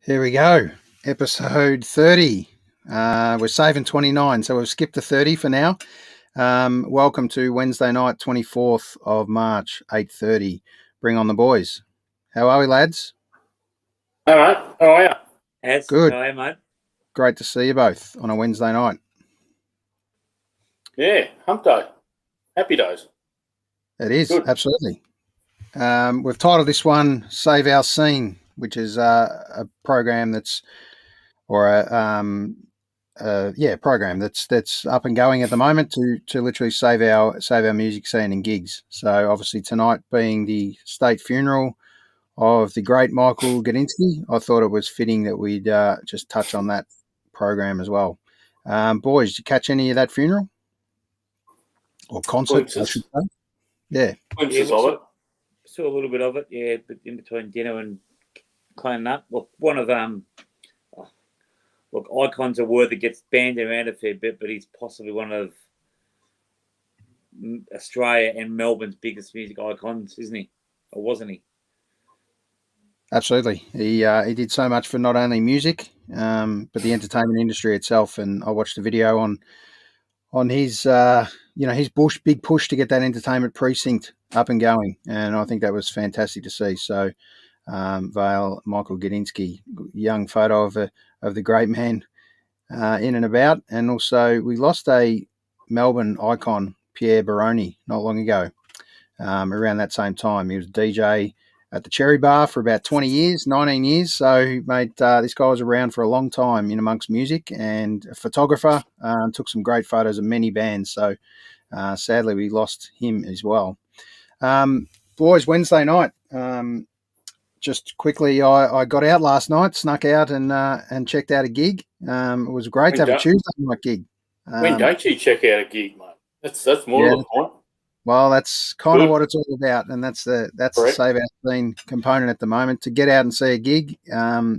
Here we go, episode 30. We're saving 29, so we've skipped the 30 for now. Welcome to Wednesday night, 24th of March, 8:30. Bring on the boys. How are we, lads? All right. How are you? Good. How are you, mate? Great to see you both on a Wednesday night. Yeah, hump day. Happy days. It is, Good. absolutely. We've titled this one Save Our Scene, which is a program that's, or a program that's up and going at the moment to literally save our music scene and gigs. So obviously tonight being the state funeral of the great Michael Gudinski, I thought it was fitting that we'd just touch on that program as well. Boys, did you catch any of that funeral or concert? I should say. Yeah. Glimpses of it. Saw a little bit of it, yeah, but in between dinner and cleaning up. Look, one of Icon's a word that gets banned around a fair bit, but he's possibly one of Australia and Melbourne's biggest music icons, isn't he? Or wasn't he? Absolutely. He did so much for not only music, but the entertainment industry itself. And I watched a video on his his big push to get that entertainment precinct up and going, and I think that was fantastic to see. So, Vale, Michael Gudinski, young photo of the great man in and about, and also we lost a Melbourne icon, Pierre Baroni, not long ago. Around that same time, he was a DJ at the Cherry Bar for about 19 years. So, mate, this guy was around for a long time in amongst music, and a photographer. Took some great photos of many bands. So, sadly, we lost him as well. Boys, Wednesday night. Just quickly, I got out last night, snuck out and checked out a gig. It was great to have a Tuesday night gig. When don't you check out a gig, mate? That's more of the point. Well, that's kind of what it's all about, and that's the save our scene component at the moment. To get out and see a gig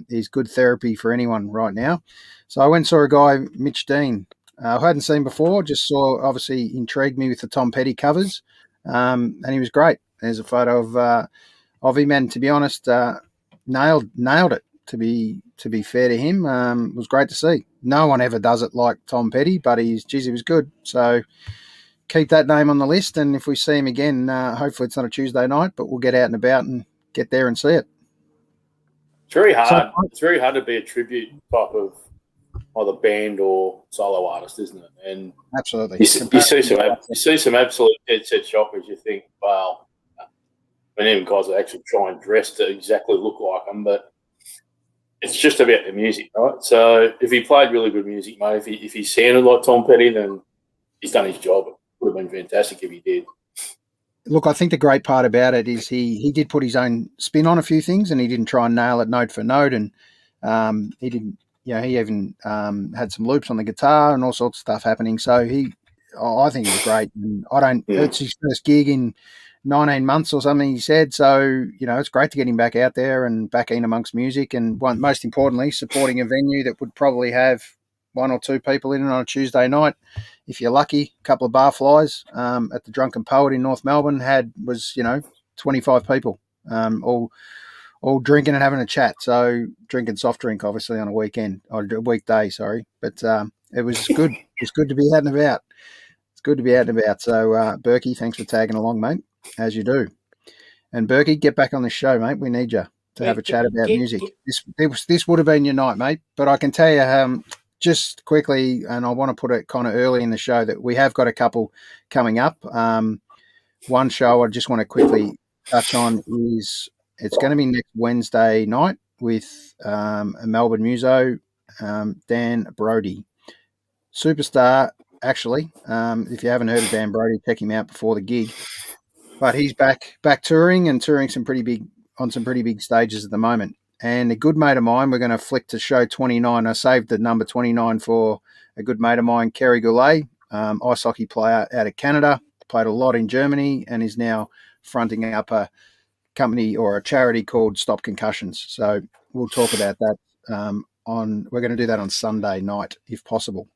is good therapy for anyone right now. So I went and saw a guy, Mitch Dean, I hadn't seen before. Just saw, obviously intrigued me with the Tom Petty covers, and he was great. There's a photo of him, and to be honest, nailed it. To be fair to him, it was great to see. No one ever does it like Tom Petty, but he was good. So keep that name on the list, and if we see him again, hopefully it's not a Tuesday night, but we'll get out and about and get there and see it. It's very hard. It's very hard to be a tribute type of either band or solo artist, isn't it? And absolutely, you see some absolute dead set shockers. You think, wow. And even guys that actually try and dress to exactly look like them, but it's just about the music, right? So if he played really good music, mate, if he sounded like Tom Petty, then he's done his job. It would have been fantastic if he did. Look, I think the great part about it is he did put his own spin on a few things, and he didn't try and nail it note for note, and he didn't. He even had some loops on the guitar and all sorts of stuff happening. So I think he's great. And it's his first gig in 19 months or something, he said. So, it's great to get him back out there and back in amongst music. And most importantly, supporting a venue that would probably have one or two people in it on a Tuesday night. If you're lucky, a couple of barflies at the Drunken Poet in North Melbourne was 25 people, all drinking and having a chat. So drinking soft drink, obviously, on a weekend or a weekday, sorry. But it was good. It's good to be out and about. It's good to be out and about. So, Berkey, thanks for tagging along, mate, as you do. And Berkey, get back on the show, mate. We need you to have a chat about music. This would have been your night, mate. But I can tell you just quickly, and I want to put it kind of early in the show, that we have got a couple coming up. One show I just want to quickly touch on is it's going to be next Wednesday night with a Melbourne muso, Dan Brody. Superstar, actually. If you haven't heard of Dan Brody, check him out before the gig. But he's back touring and touring some pretty big stages at the moment. and a good mate of mine, we're going to flick to show 29. I saved the number 29 for a good mate of mine, Kerry Goulet, ice hockey player out of Canada, played a lot in Germany and is now fronting up a company or a charity called Stop Concussions. So we'll talk about that we're going to do that on Sunday night if possible.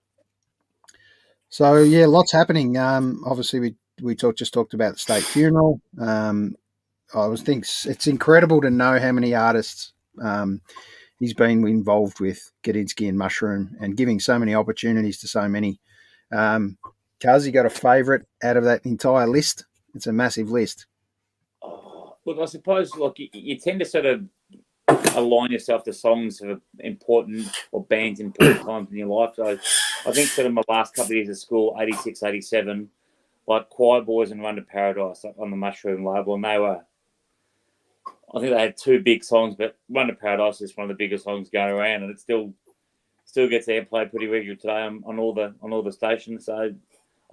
So yeah, lots happening. Obviously we just talked about the state funeral. I think it's incredible to know how many artists he's been involved with, Gudinski and Mushroom, and giving so many opportunities to so many. Kaz, you got a favourite out of that entire list? It's a massive list. Look, I suppose you tend to sort of align yourself to songs of important or bands important times in your life. So I think sort of my last couple of years of school, 86, 87, like Choir Boys and Run to Paradise on the Mushroom label, and I think they had two big songs, but Run to Paradise is one of the biggest songs going around, and it still gets airplay pretty regular today on all the stations. So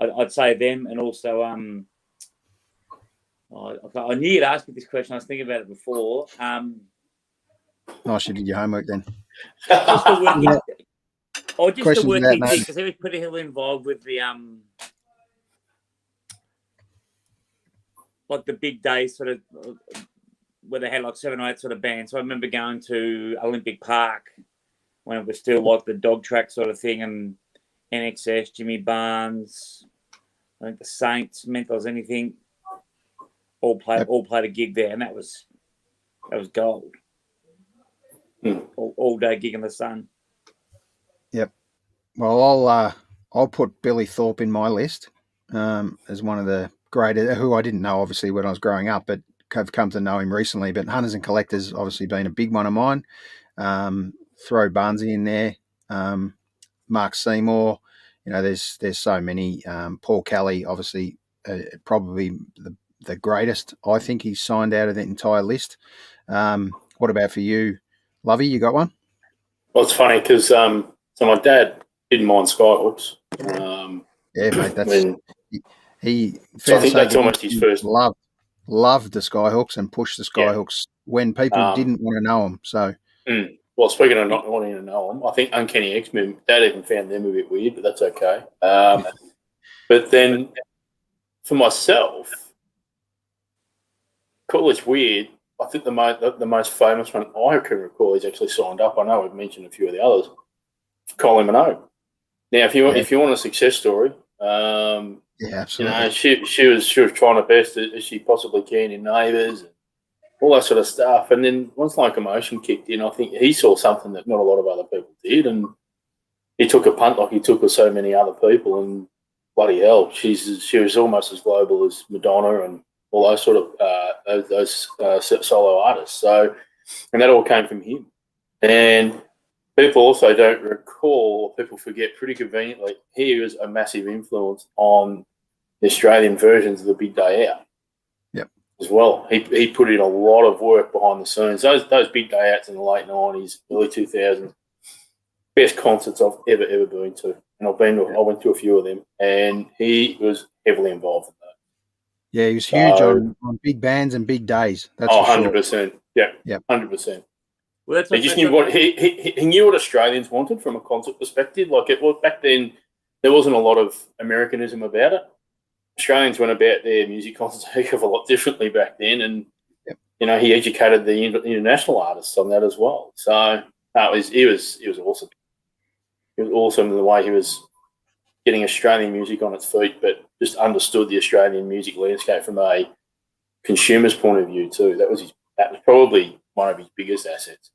I'd say them, and also I knew you'd ask me this question. I was thinking about it before. Nice, you did your homework then. Just the working, Questions the about working that? thing, because he was pretty heavily involved with the like the big days, sort of where they had like 7 or 8 sort of bands. So I remember going to Olympic Park when it was still like the dog track sort of thing, and NXS, Jimmy Barnes, I think the Saints, Mentos, anything, all played a gig there, and that was gold. All day gig in the sun. Yep. Well, I'll put Billy Thorpe in my list as one of the greatest, who I didn't know obviously when I was growing up, but have come to know him recently. But Hunters and Collectors obviously been a big one of mine. Throw Barnesy in there, Mark Seymour. You know, there's so many. Paul Kelly, obviously, probably the greatest. I think he's signed out of the entire list. What about for you, Lovey? You got one? Well, it's funny because so my dad didn't mind Skyhawks. Yeah, mate. That's he. So I think that's almost his first. Loved the Skyhawks and pushed the Skyhawks when people didn't want to know them. So, well, speaking of not wanting to know them, I think Uncanny X-Men, Dad even found them a bit weird, but that's okay. But then for myself, cool, it's weird. I think the most famous one I can recall is actually signed up. I know we've mentioned a few of the others. Kylie Minogue. Now, if you want a success story, absolutely. You know, she was trying her best as she possibly can in Neighbours and all that sort of stuff. And then once Locomotion kicked in, I think he saw something that not a lot of other people did, and he took a punt like he took with so many other people. And bloody hell, she was almost as global as Madonna and all those sort of those solo artists. So, and that all came from him. And people also don't recall, people forget pretty conveniently, he was a massive influence on the Australian versions of the Big Day Out. Yep. As well. He put in a lot of work behind the scenes. Those Big Day Outs in the late 90s, early 2000s, best concerts I've ever been to. And I went to a few of them, and he was heavily involved in that. Yeah, he was huge on big bands and big days. That's for 100%. Sure. Yeah, 100%. Well, he just knew what he knew what Australians wanted from a concert perspective. Like it was back then, there wasn't a lot of Americanism about it. Australians went about their music concerts a heck of a lot differently back then, and you know he educated the international artists on that as well. So he was awesome. It was awesome in the way he was getting Australian music on its feet, but just understood the Australian music landscape from a consumer's point of view too. That was probably one of his biggest assets.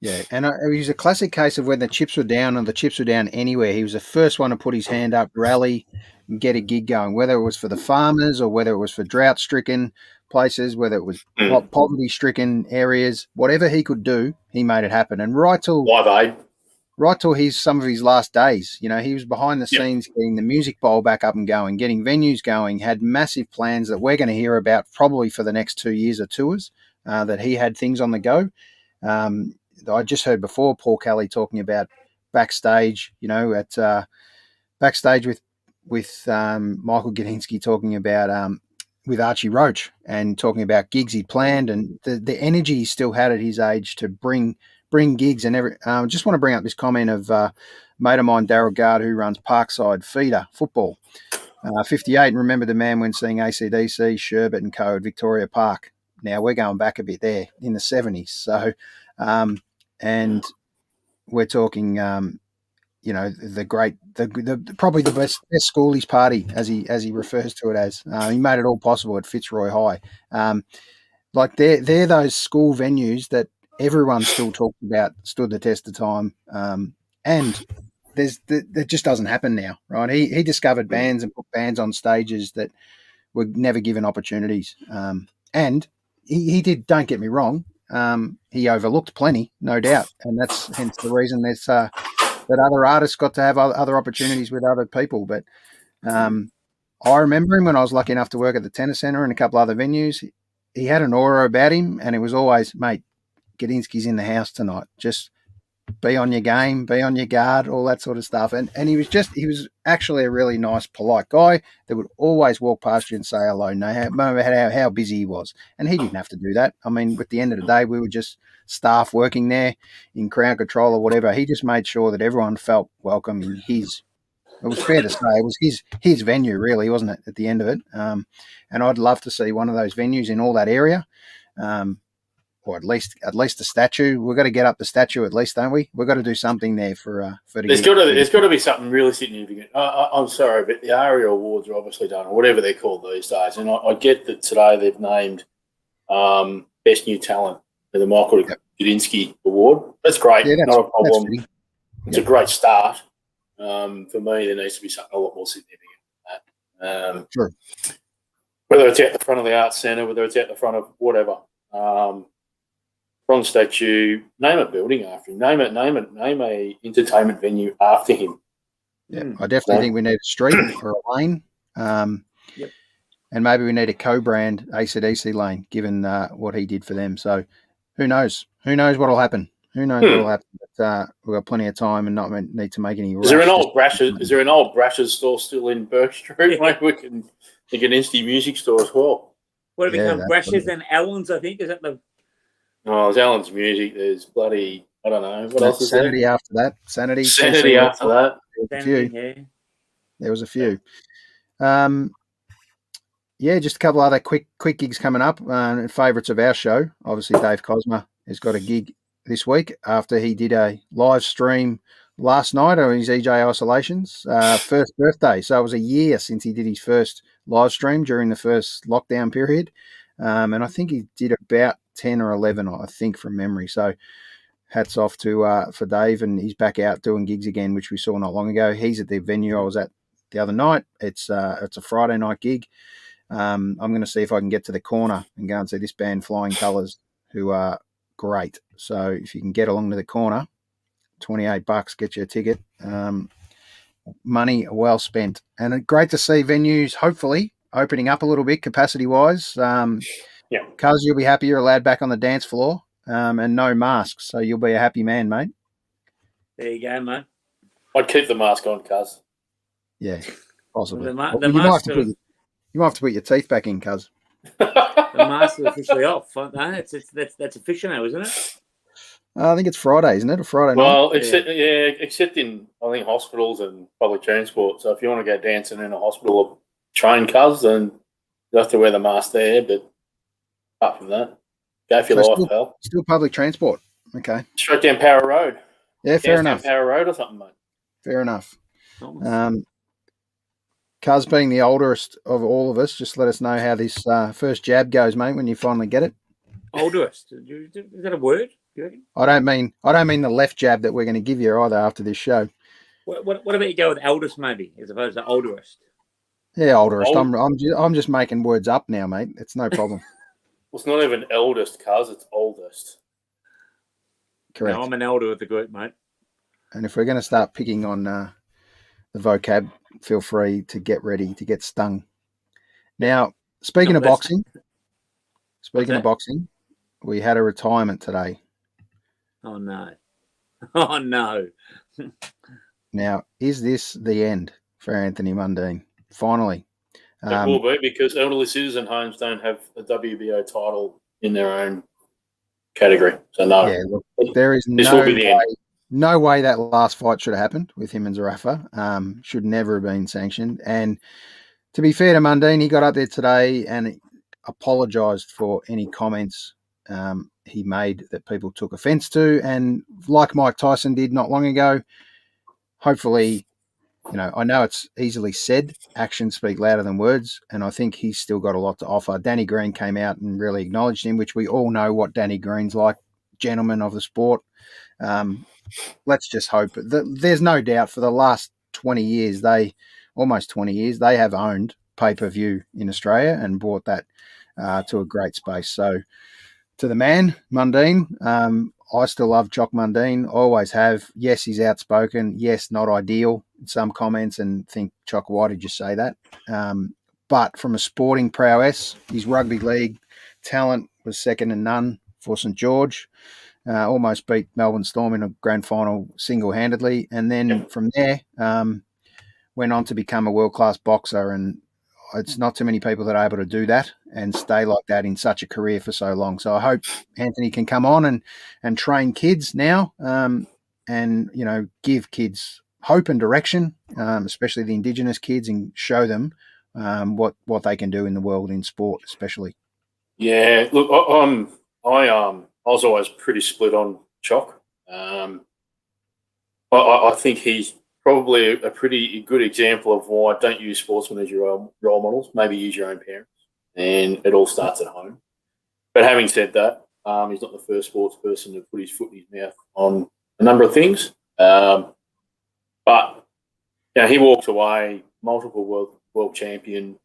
Yeah, and he was a classic case of when the chips were down, and the chips were down anywhere. He was the first one to put his hand up, rally, and get a gig going, whether it was for the farmers or whether it was for drought-stricken places, whether it was poverty-stricken areas, whatever he could do, he made it happen. And right till some of his last days, you know, he was behind the scenes getting the Music Bowl back up and going, getting venues going, had massive plans that we're going to hear about probably for the next 2 years of tours, that he had things on the go. I just heard before Paul Kelly talking about backstage, you know, at backstage with Michael Gudinski talking about with Archie Roach and talking about gigs he'd planned and the energy he still had at his age to bring gigs and every. Just want to bring up this comment of mate of mine, Darryl Gard, who runs Parkside Feeder Football. 58, and remember the man when seeing AC/DC, Sherbet and Co. at Victoria Park. Now we're going back a bit there in the 70s. So, and we're talking, the great, probably the best schoolies party as he refers to it as. He made it all possible at Fitzroy High. Like they're those school venues that everyone still talks about, stood the test of time, and that just doesn't happen now, right? He discovered bands and put bands on stages that were never given opportunities, and he did. Don't get me wrong, he overlooked plenty, no doubt, and that's hence the reason there's that other artists got to have other opportunities with other people. But I remember him when I was lucky enough to work at the Tennis Centre and a couple other venues. He had an aura about him, and it was always, mate, Gudinski's in the house tonight. Just be on your game, be on your guard, all that sort of stuff. And he was actually a really nice, polite guy that would always walk past you and say hello, no matter how busy he was. And he didn't have to do that. I mean, at the end of the day, we were just staff working there in crowd control or whatever. He just made sure that everyone felt welcome in his. It was fair to say it was his venue, really, wasn't it? At the end of it, and I'd love to see one of those venues in all that area, or at least a statue. We've got to get up the statue at least, don't we? We've got to do something there for. There's got to be something really significant. I'm sorry, but the ARIA Awards are obviously done, or whatever they're called these days, and I get that today they've named Best New Talent for the Michael Gudinski Award. That's great, not a problem. It's a great start. For me, there needs to be something a lot more significant than that. Sure. Whether it's out the front of the Arts Centre, whether it's out the front of whatever, bronze statue, name a building after him, name a entertainment venue after him. Yeah, I definitely think we need a street or a lane, and maybe we need a co-brand AC/DC lane, given what he did for them. So, who knows? Who knows what'll happen? Who knows what'll happen? But we've got plenty of time and not need to make any. Is there an old Brash's store still in Burke Street? Maybe we can get an Insty music store as well. What have become Brash's and Allen's? I think is that the. Oh, there's Allen's Music. There's bloody I don't know what else is Sanity there? After that. Sanity after that. There was a few. Just a couple other quick gigs coming up. Favourites of our show, obviously Dave Cosma has got a gig this week after he did a live stream last night on his EJ Isolations first birthday. So it was a year since he did his first live stream during the first lockdown period. And I think he did about 10 or 11, I think, from memory. So hats off to for Dave, and he's back out doing gigs again, which we saw not long ago. He's at the venue I was at the other night. It's a Friday night gig. I'm going to see if I can get to the corner and go and see this band Flying Colours, who are great. So if you can get along to the corner, $28, get you a ticket. Money well spent. And great to see venues hopefully opening up a little bit capacity-wise. Cuz, you'll be happy you're allowed back on the dance floor and no masks, so you'll be a happy man, mate. There you go, mate. I'd keep the mask on, Cuz. Yeah, possibly. Well, you might have to put your teeth back in, Cuz. The mask is officially off. That's official now, isn't it? I think it's Friday, isn't it? A Friday night? Well, except in, I think, hospitals and public transport. So if you want to go dancing in a hospital or train, Cuz, then you have to wear the mask there. But apart from that, go for your life, pal. Still public transport. Okay. Straight down Power Road. Yeah, fair enough. Power Road or something, mate. Fair enough. Cuz, being the oldest of all of us, just let us know how this first jab goes, mate, when you finally get it. Oldest? Is that a word? I don't mean the left jab that we're going to give you either after this show. What about you go with eldest maybe as opposed to olderest? Yeah, olderest. I'm just making words up now, mate. It's no problem. Well, it's not even eldest, Cuz. It's oldest. Correct. No, I'm an elder of the group, mate. And if we're going to start picking on the vocab, feel free to get ready to get stung. Now, speaking of boxing, we had a retirement today. Oh, no. Oh, no. Now, is this the end for Anthony Mundine? Finally. It will be, because elderly citizen homes don't have a WBO title in their own category. So no, look, there is no way that last fight should have happened with him and Zarafa. Should never have been sanctioned. And to be fair to Mundine, he got up there today and apologised for any comments he made that people took offence to. And like Mike Tyson did not long ago, hopefully, I know it's easily said, actions speak louder than words, and I think he's still got a lot to offer. Danny Green came out and really acknowledged him, which we all know what Danny Green's like, gentleman of the sport. Let's just hope. There's no doubt for the last 20 years, almost 20 years, they have owned pay-per-view in Australia and brought that to a great space. So to the man, Mundine, I still love Chock Mundine, always have. Yes, he's outspoken. Yes, not ideal in some comments, and think, Chock, why did you say that? But from a sporting prowess, his rugby league talent was second to none for St George. Almost beat Melbourne Storm in a grand final single-handedly. And then from there, went on to become a world-class boxer. And it's not too many people that are able to do that and stay like that in such a career for so long. So I hope Anthony can come on and train kids now and, give kids hope and direction, especially the Indigenous kids, and show them what they can do in the world in sport, especially. Yeah, look, I was always pretty split on Chock. I think he's probably a pretty good example of why don't use sportsmen as your own role models. Maybe use your own parents, and it all starts at home. But having said that, he's not the first sports person to put his foot in his mouth on a number of things. But he walks away, multiple world champion,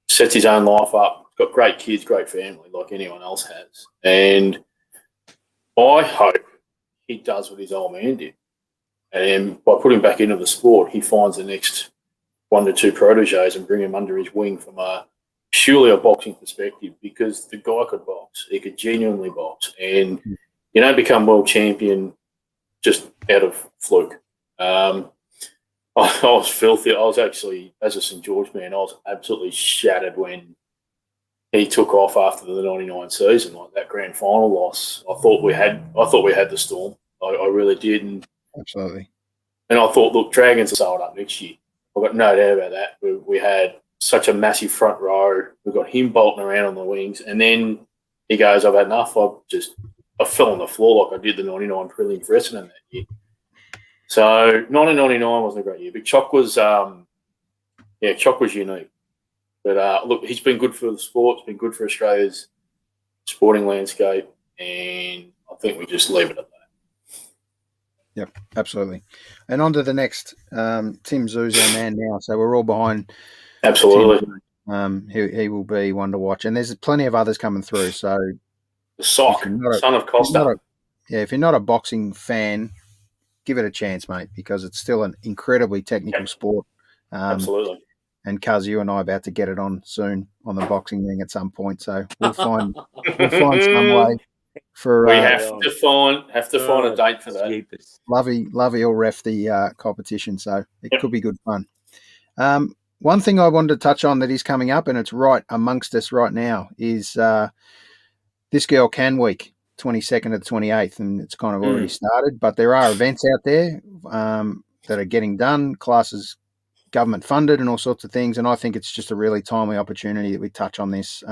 sets his own life up, got great kids, great family, like anyone else has. And I hope he does what his old man did. And by putting him back into the sport, he finds the next 1 to 2 proteges and bring him under his wing from surely a boxing perspective, because the guy could box. He could genuinely box. And you don't become world champion just out of fluke. I was filthy. I was actually, as a St George man, I was absolutely shattered when he took off after the 99 season, like that grand final loss. I thought we had the Storm. I really did. And absolutely. And I thought, look, Dragons are sold up next year. I've got no doubt about that. We had such a massive front row. We've got him bolting around on the wings. And then he goes, I've had enough. I fell on the floor like I did the 99 prelim for Essendon that year. So 1999 wasn't a great year. But Chock was unique. But look, he's been good for the sport. He's been good for Australia's sporting landscape. And I think we just leave it at that. Yep, absolutely. And on to the next. Tim Zoo's our man now, so we're all behind. Absolutely. He will be one to watch. And there's plenty of others coming through. So the Sock, son of Costa. If you're not a boxing fan, give it a chance, mate, because it's still an incredibly technical sport. Absolutely. And Cuz, you and I are about to get it on soon on the boxing ring at some point. So we'll find some way. We have to find a date for that. Lovey will ref the competition, so it could be good fun. One thing I wanted to touch on that is coming up, and it's right amongst us right now, is This Girl Can Week, 22nd to the 28th, and it's kind of already started. But there are events out there that are getting done, classes government funded and all sorts of things, and I think it's just a really timely opportunity that we touch on this.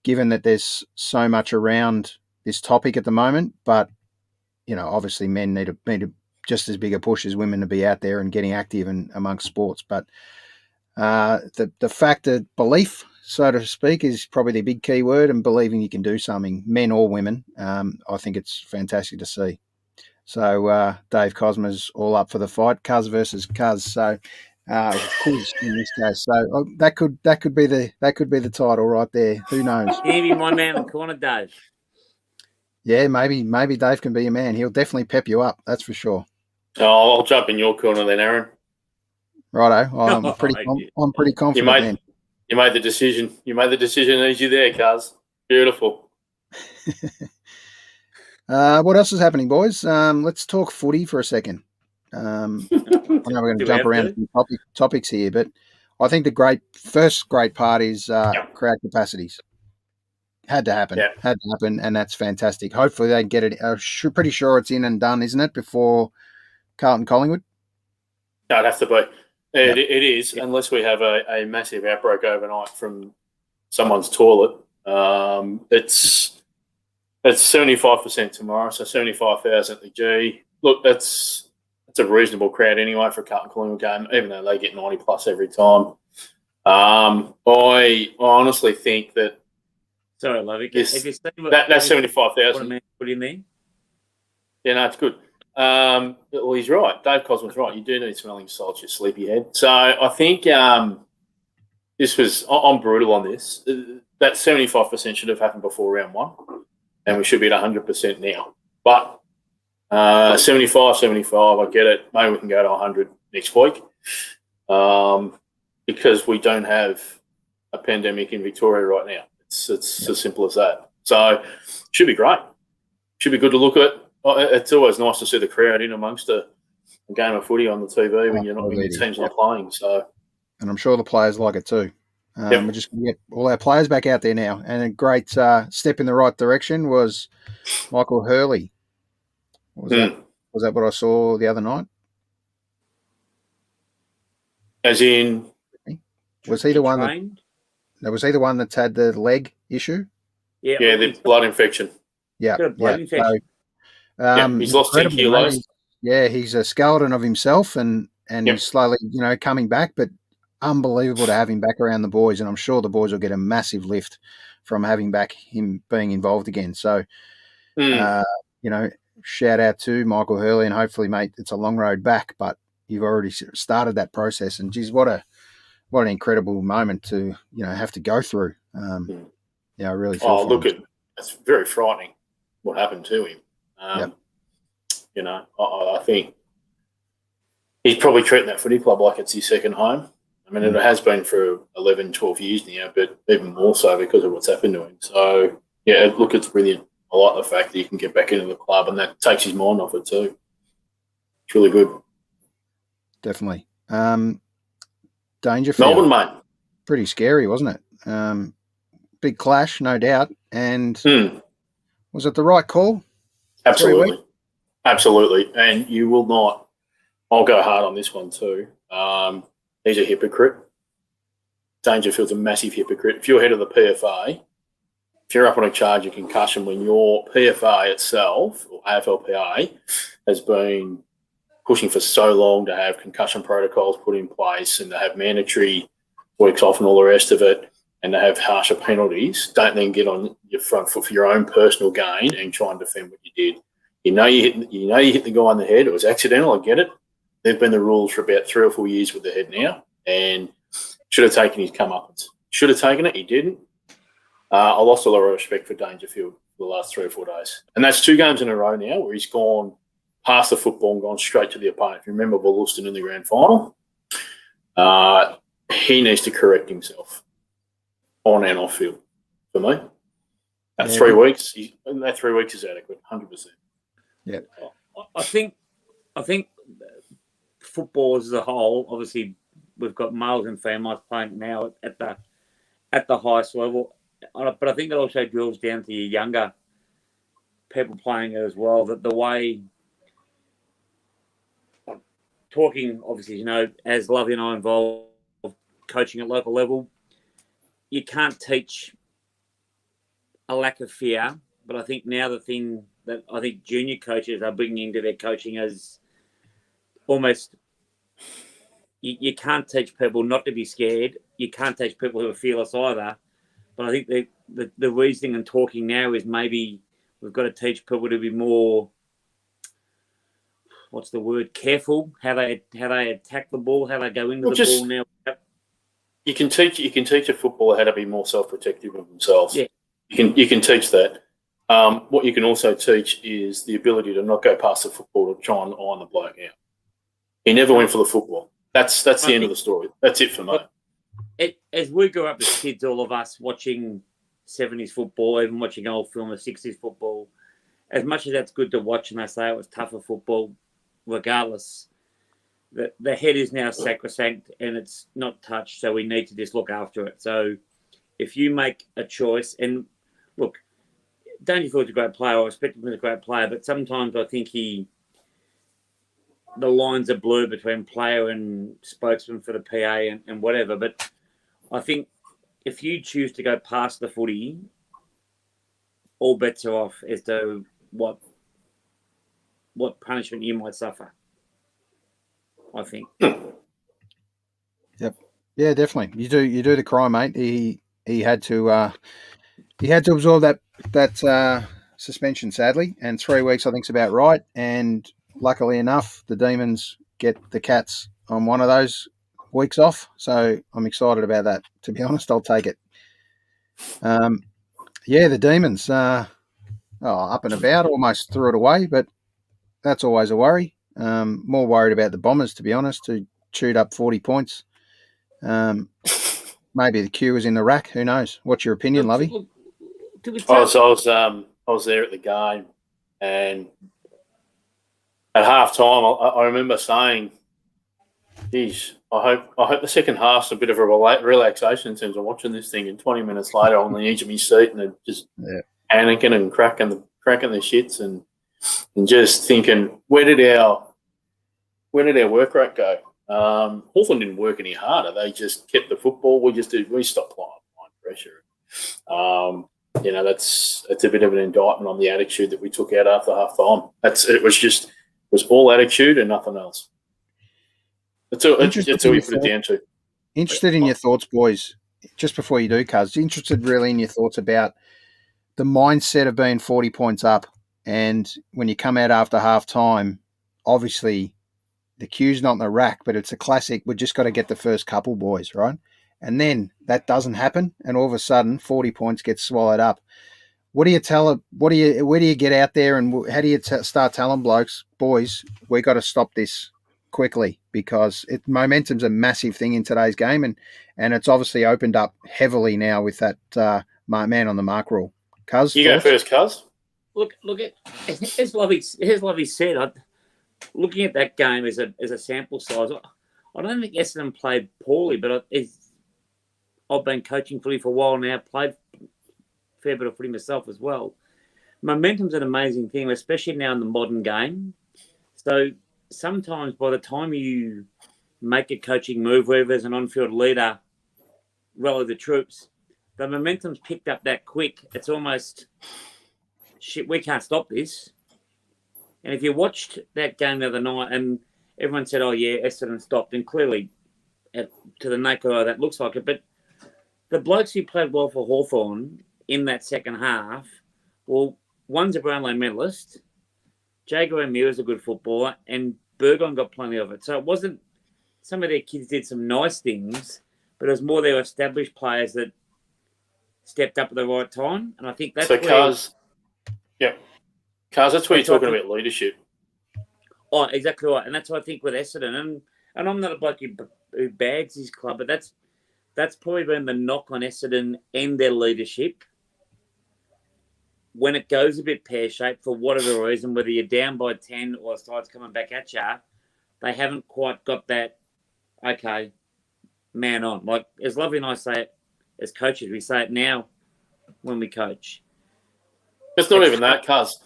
Given that there's so much around this topic at the moment, but, obviously men need a just as big a push as women to be out there and getting active and amongst sports. But the fact that belief, so to speak, is probably the big key word, and believing you can do something, men or women. I think it's fantastic to see. So Dave Cosma's all up for the fight, Cuz versus Cuz. So quiz in this case, so that could be the title right there. Who knows? Can you be my man in the corner, Dave? Yeah, maybe Dave can be your man. He'll definitely pep you up. That's for sure. Oh, I'll jump in your corner then, Aaron. Righto. I'm pretty confident. You made the decision. You made the decision easy there, Cuz. Beautiful. What else is happening, boys? Let's talk footy for a second. I know we're going to jump around some topics here, but I think the first great part is crowd capacities. Had to happen. Yeah. Had to happen, and that's fantastic. Hopefully they get it. Pretty sure it's in and done, isn't it, before Carlton Collingwood? No, it'd have to be. It is, unless we have a massive outbreak overnight from someone's toilet. It's 75% tomorrow, so 75,000 at the G. Look, that's a reasonable crowd anyway for a Carlton Collingwood game, even though they get 90 plus every time. I honestly think that. Sorry, Lovey. That's 75,000. What do you mean? Yeah, no, it's good. Well, he's right. Dave Cosman's right. You do need smelling salts, you sleepyhead. So I think this was. I'm brutal on this. That 75% should have happened before round one, and we should be at 100% now. But 75, I get it. Maybe we can go to 100 next week because we don't have a pandemic in Victoria right now. It's as simple as that. So should be great. Should be good to look at. It's always nice to see the crowd in amongst a game of footy on the TV when your team's not playing. So, and I'm sure the players like it too. We're just going to get all our players back out there now. And a great step in the right direction was Michael Hurley. Was that what I saw the other night? As in, was he the one? Was he the one that's had the leg issue? Yeah, the blood infection. Yeah, blood infection. So, he's lost 10 kilos. Yeah, he's a skeleton of himself, and he's slowly, coming back. But unbelievable to have him back around the boys, and I'm sure the boys will get a massive lift from having him being involved again. So, shout out to Michael Hurley, and hopefully, mate, it's a long road back, but you've already started that process. And geez, what an incredible moment to have to go through. I really feel. It's very frightening what happened to him. I think he's probably treating that footy club like it's his second home. I mean, it has been for 11, 12 years now, but even more so because of what's happened to him. So, it's brilliant. I like the fact that he can get back into the club, and that takes his mind off it too. It's really good. Definitely. Dangerfield. Melbourne, mate. Pretty scary, wasn't it? Big clash, no doubt. And was it the right call? Absolutely. Absolutely. And you will not, I'll go hard on this one too. He's a hypocrite. Dangerfield's a massive hypocrite. If you're head of the PFA, if you're up on a charge of concussion when your PFA itself, or AFLPA, has been pushing for so long to have concussion protocols put in place and to have mandatory weeks off and all the rest of it, and to have harsher penalties, don't then get on your front foot for your own personal gain and try and defend what you did. You hit the guy on the head. It was accidental. I get it. They've been the rules for about 3 or 4 years with the head now, and should have taken his comeuppance. Should have taken it. He didn't. I lost a lot of respect for Dangerfield for the last 3 or 4 days, and that's 2 games in a row now where he's gone past the football and gone straight to the opponent. If you remember Wollaston in the grand final, he needs to correct himself on and off field for me. That 3 weeks, that 3 weeks is adequate, 100%. Yeah, I think football as a whole, obviously, we've got males and females playing now at the highest level, but I think it also drills down to your younger people playing it as well. That the way, talking obviously, as Lovey and I involved coaching at local level, you can't teach a lack of fear. But I think now the thing that I think junior coaches are bringing into their coaching is almost you can't teach people not to be scared. You can't teach people who are fearless either. But I think the reasoning and talking now is maybe we've got to teach people to be more, what's the word, careful, how they attack the ball, how they go into the ball now. You can teach a footballer how to be more self-protective of themselves. Yeah. You can teach that. What you can also teach is the ability to not go past the football to try and iron the bloke out. He never went for the football. That's the end of the story. That's it for me. As we grew up as kids, all of us watching 70s football, even watching old film of 60s football, as much as that's good to watch, and I say it was tougher football, regardless, the head is now sacrosanct and it's not touched, so we need to just look after it. So if you make a choice, and look, Dangerfield's a great player, I respect him as a great player, but sometimes I think the lines are blurred between player and spokesman for the PA and whatever. But I think if you choose to go past the footy, all bets are off as to what punishment you might suffer, I think. Yep. Yeah, definitely. You do the crime, mate. He had to absorb that suspension, sadly, and 3 weeks I think is about right. And luckily enough, the Demons get the Cats on one of those weeks off, so I'm excited about that. To be honest, I'll take it. The Demons up and about, almost threw it away, but that's always a worry. More worried about the Bombers, to be honest, who chewed up 40 points. Maybe the queue was in the rack. Who knows? What's your opinion, Lovey? I was there at the game, and at half time, I remember saying, "Geez, I hope the second half's a bit of a relaxation in terms of watching this thing." And 20 minutes later, on the edge of my seat, and just panicking and cracking the shits, and just thinking, where did our work rate go? Hawthorn didn't work any harder. They just kept the football. We stopped applying pressure. It's a bit of an indictment on the attitude that we took out after half time. It was all attitude and nothing else. That's all we put it down to. Interested in your thoughts, boys, just before you do, Cuz. Interested really in your thoughts about the mindset of being 40 points up, and when you come out after half time, obviously the queue's not in the rack, but it's a classic. We've just got to get the first couple, boys, right? And then that doesn't happen, and all of a sudden 40 points get swallowed up. What do you tell? Where do you get out there, and how do you start telling blokes, boys, we got to stop this quickly, because momentum's a massive thing in today's game, and it's obviously opened up heavily now with that man on the mark rule. Cuz, you go first, Cuz. Look at as Lovey said. Looking at that game as a sample size, I don't think Essendon played poorly, but I've been coaching footy for a while now, played a fair bit of footy myself as well. Momentum's an amazing thing, especially now in the modern game. So sometimes by the time you make a coaching move, whether there's an on-field leader, rally the troops, the momentum's picked up that quick. It's almost, shit, we can't stop this. And if you watched that game the other night and everyone said, oh, yeah, Essendon stopped, and clearly to the naked eye that looks like it, but the blokes who played well for Hawthorn in that second half, well, one's a Brownlow medalist, Jager O'Meara is a good footballer, and Burgon got plenty of it. So it wasn't some of their kids did some nice things, but it was more their established players that stepped up at the right time. And I think that's Cars, that's where you're talking about leadership. Oh, exactly right. And that's what I think with Essendon. And I'm not a bloke who bags his club, but that's probably been the knock on Essendon and their leadership. When it goes a bit pear-shaped for whatever reason, whether you're down by 10 or the side's coming back at you, they haven't quite got that, okay, man on. Like, as Lovely and I say it as coaches, we say it now when we coach. It's not even that, Cuz,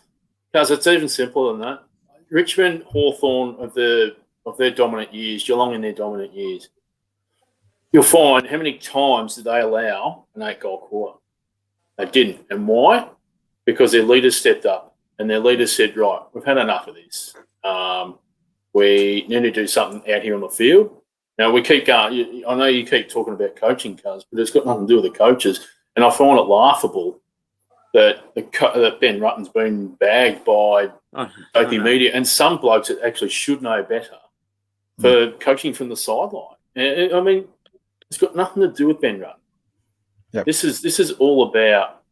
it's even simpler than that. Richmond, Hawthorn of their dominant years, Geelong in their dominant years, you'll find how many times did they allow an 8-goal quarter? They didn't. And why? Because their leaders stepped up and their leaders said, right, we've had enough of this. We need to do something out here on the field. Now, we keep going. I know you keep talking about coaching, Cuz, but it's got nothing to do with the coaches. And I find it laughable that Ben Rutten's been bagged by both the media and some blokes that actually should know better for coaching from the sideline. I mean, it's got nothing to do with Ben Rutten. Yep. This is all about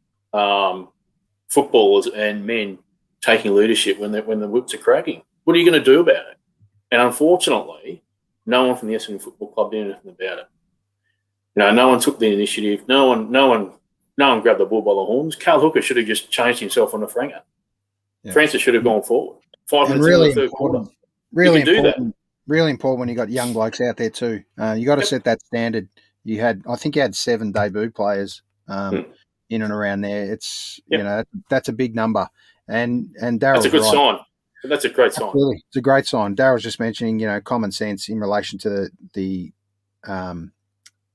footballers and men taking leadership when the whips are cracking. What are you going to do about it? And unfortunately, no one from the Essendon Football Club did anything about it. No one took the initiative. No one grabbed the bull by the horns. Carl Hooker should have just changed himself on the Franger. Yeah. Francis should have gone forward. 5 minutes in the third quarter. Really important. really important when you got young blokes out there too. You got to set that standard. I think you had 7 debut players in and around there. It's that's a big number, and Daryl's that's a good right. sign. That's a great sign. Absolutely. It's a great sign. Daryl's just mentioning, common sense in relation to the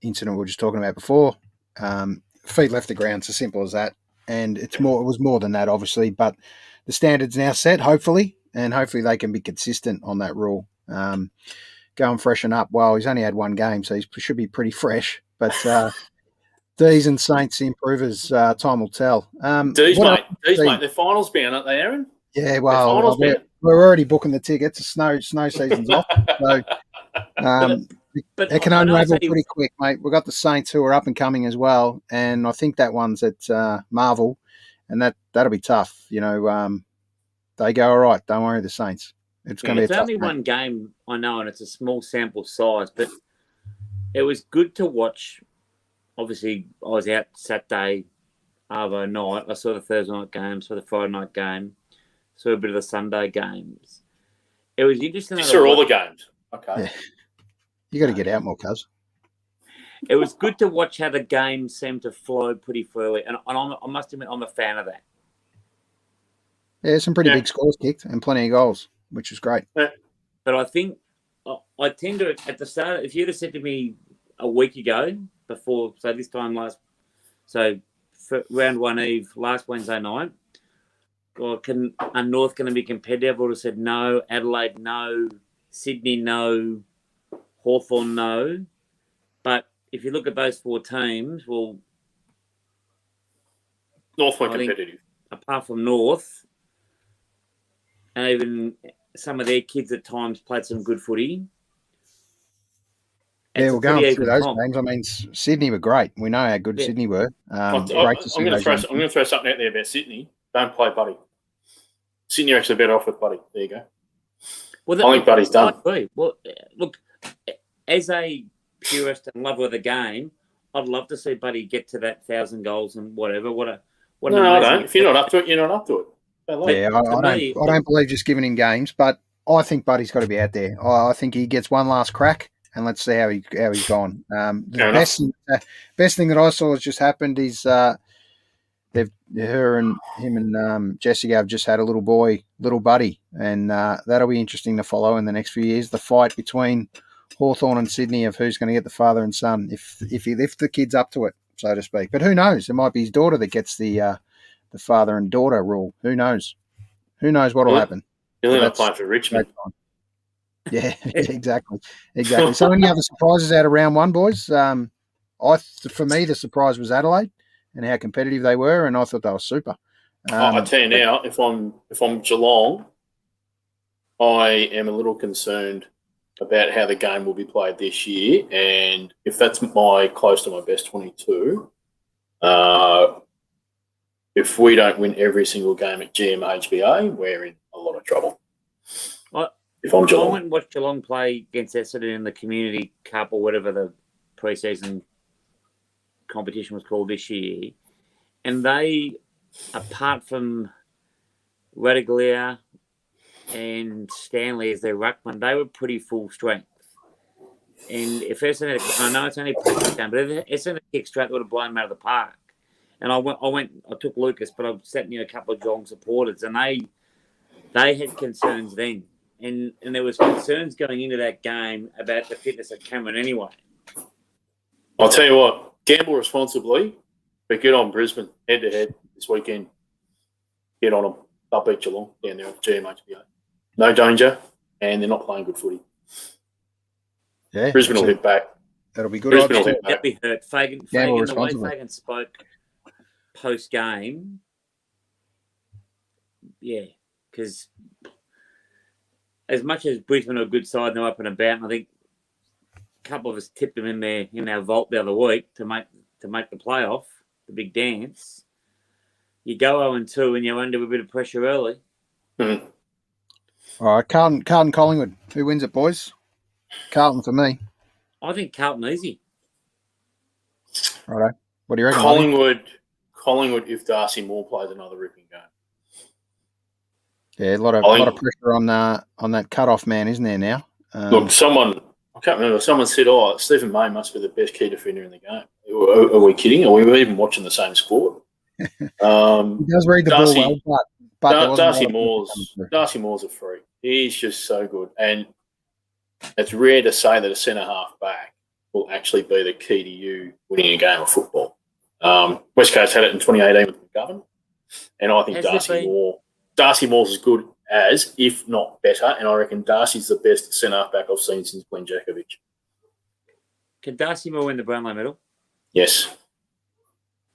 incident we were just talking about before. Feet left the ground. It's as simple as that. And it was more than that, obviously, but the standard's now set, hopefully, and hopefully they can be consistent on that rule. Go and freshen up. Well, he's only had 1 game, so he should be pretty fresh. But D's and Saints improvers, time will tell. D's, mate, they're finals bound, aren't they, Aaron? Yeah, well, we're already booking the tickets. The snow season's off, so but it can unravel pretty quick, mate. We've got the Saints who are up and coming as well, and I think that one's at Marvel, and that'll be tough. They go all right. Don't worry, the Saints. It's going to be a tough only one game, I know, and it's a small sample size, but it was good to watch. Obviously, I was out Saturday, Arvo night. I saw the Thursday night game, saw the Friday night game, saw a bit of the Sunday games. It was interesting. You saw all the games. Okay. Yeah. You got to get out more, cuz. It was good to watch how the game seemed to flow pretty freely, and I must admit, I'm a fan of that. Yeah, some pretty big scores kicked and plenty of goals, which was great. Yeah. But I think I tend to, at the start, if you'd have said to me a week ago, before, so this time for round 1 eve, last Wednesday night, are North going to be competitive? I would have said no. Adelaide, no. Sydney, no. Hawthorn, no. But if you look at those 4 teams, well, North were competitive. Apart from North, and even some of their kids at times played some good footy. Yeah, we're going through those games. I mean, Sydney were great. We know how good Sydney were. I'm going to throw something out there about Sydney. Don't play Buddy. Sydney are actually better off with Buddy. There you go. Well, I think Buddy's done. I agree. Well, look, as a purist and lover of the game, I'd love to see Buddy get to that 1,000 goals and whatever. No, I don't. If you're not up to it, you're not up to it. I don't believe just giving him games, but I think Buddy's got to be out there. I think he gets one last crack, and let's see how he's gone. The best thing that I saw has just happened is him and Jessica have just had a little boy, little Buddy, and that'll be interesting to follow in the next few years. The fight between Hawthorn and Sydney of who's going to get the father and son if he lifts the kids up to it, so to speak. But who knows? It might be his daughter that gets the father and daughter rule. Who knows? Who knows what will happen? You're not playing for Richmond. Yeah, exactly. So any other surprises out of round 1, boys? For me, the surprise was Adelaide and how competitive they were, and I thought they were super. I tell you now, if I'm Geelong, I am a little concerned about how the game will be played this year, and if that's close to my best 22, if we don't win every single game at GMHBA, we're in a lot of trouble. If I'm Geelong. I went and watched Geelong play against Essendon in the Community Cup or whatever the pre-season competition was called this year, and they, apart from Radaglia and Stanley as their ruckman, they were pretty full strength. And if Essendon, I know it's only a practice game, but if Essendon kicked straight, they would have blown them out of the park. And I took Lucas, but I sat near a couple of Geelong supporters, and they had concerns then. And there was concerns going into that game about the fitness of Cameron anyway. I'll tell you what, gamble responsibly, but get on Brisbane head-to-head this weekend. Get on them. They'll beat Geelong down there at GMHBA. No danger, and they're not playing good footy. Yeah, Brisbane will hit back. That'll be good. Brisbane will hit back. That'll be hurt. Fagan, the way Fagan spoke post-game, yeah, because as much as Brisbane are a good side and they're up and about, and I think a couple of us tipped them in our vault the other week to make the playoff, the big dance. You go 0-2 and you're under a bit of pressure early. Mm-hmm. All right, Carlton, Collingwood. Who wins it, boys? Carlton for me. I think Carlton easy. All right. What do you reckon? Collingwood if Darcy Moore plays another ripping game. Yeah, a lot of pressure on that cut-off man, isn't there now? Look, I can't remember, someone said, Stephen May must be the best key defender in the game. Are we kidding? Are we even watching the same sport? He does read the ball well, but Darcy Moore's a freak. He's just so good. And it's rare to say that a centre-half back will actually be the key to you winning a game of football. West Coast had it in 2018 with McGovern, and I think Darcy Moore's as good as, if not better, and I reckon Darcy's the best centre-half back I've seen since Glenn Jakovic. Can Darcy Moore win the Brownlow medal? Yes.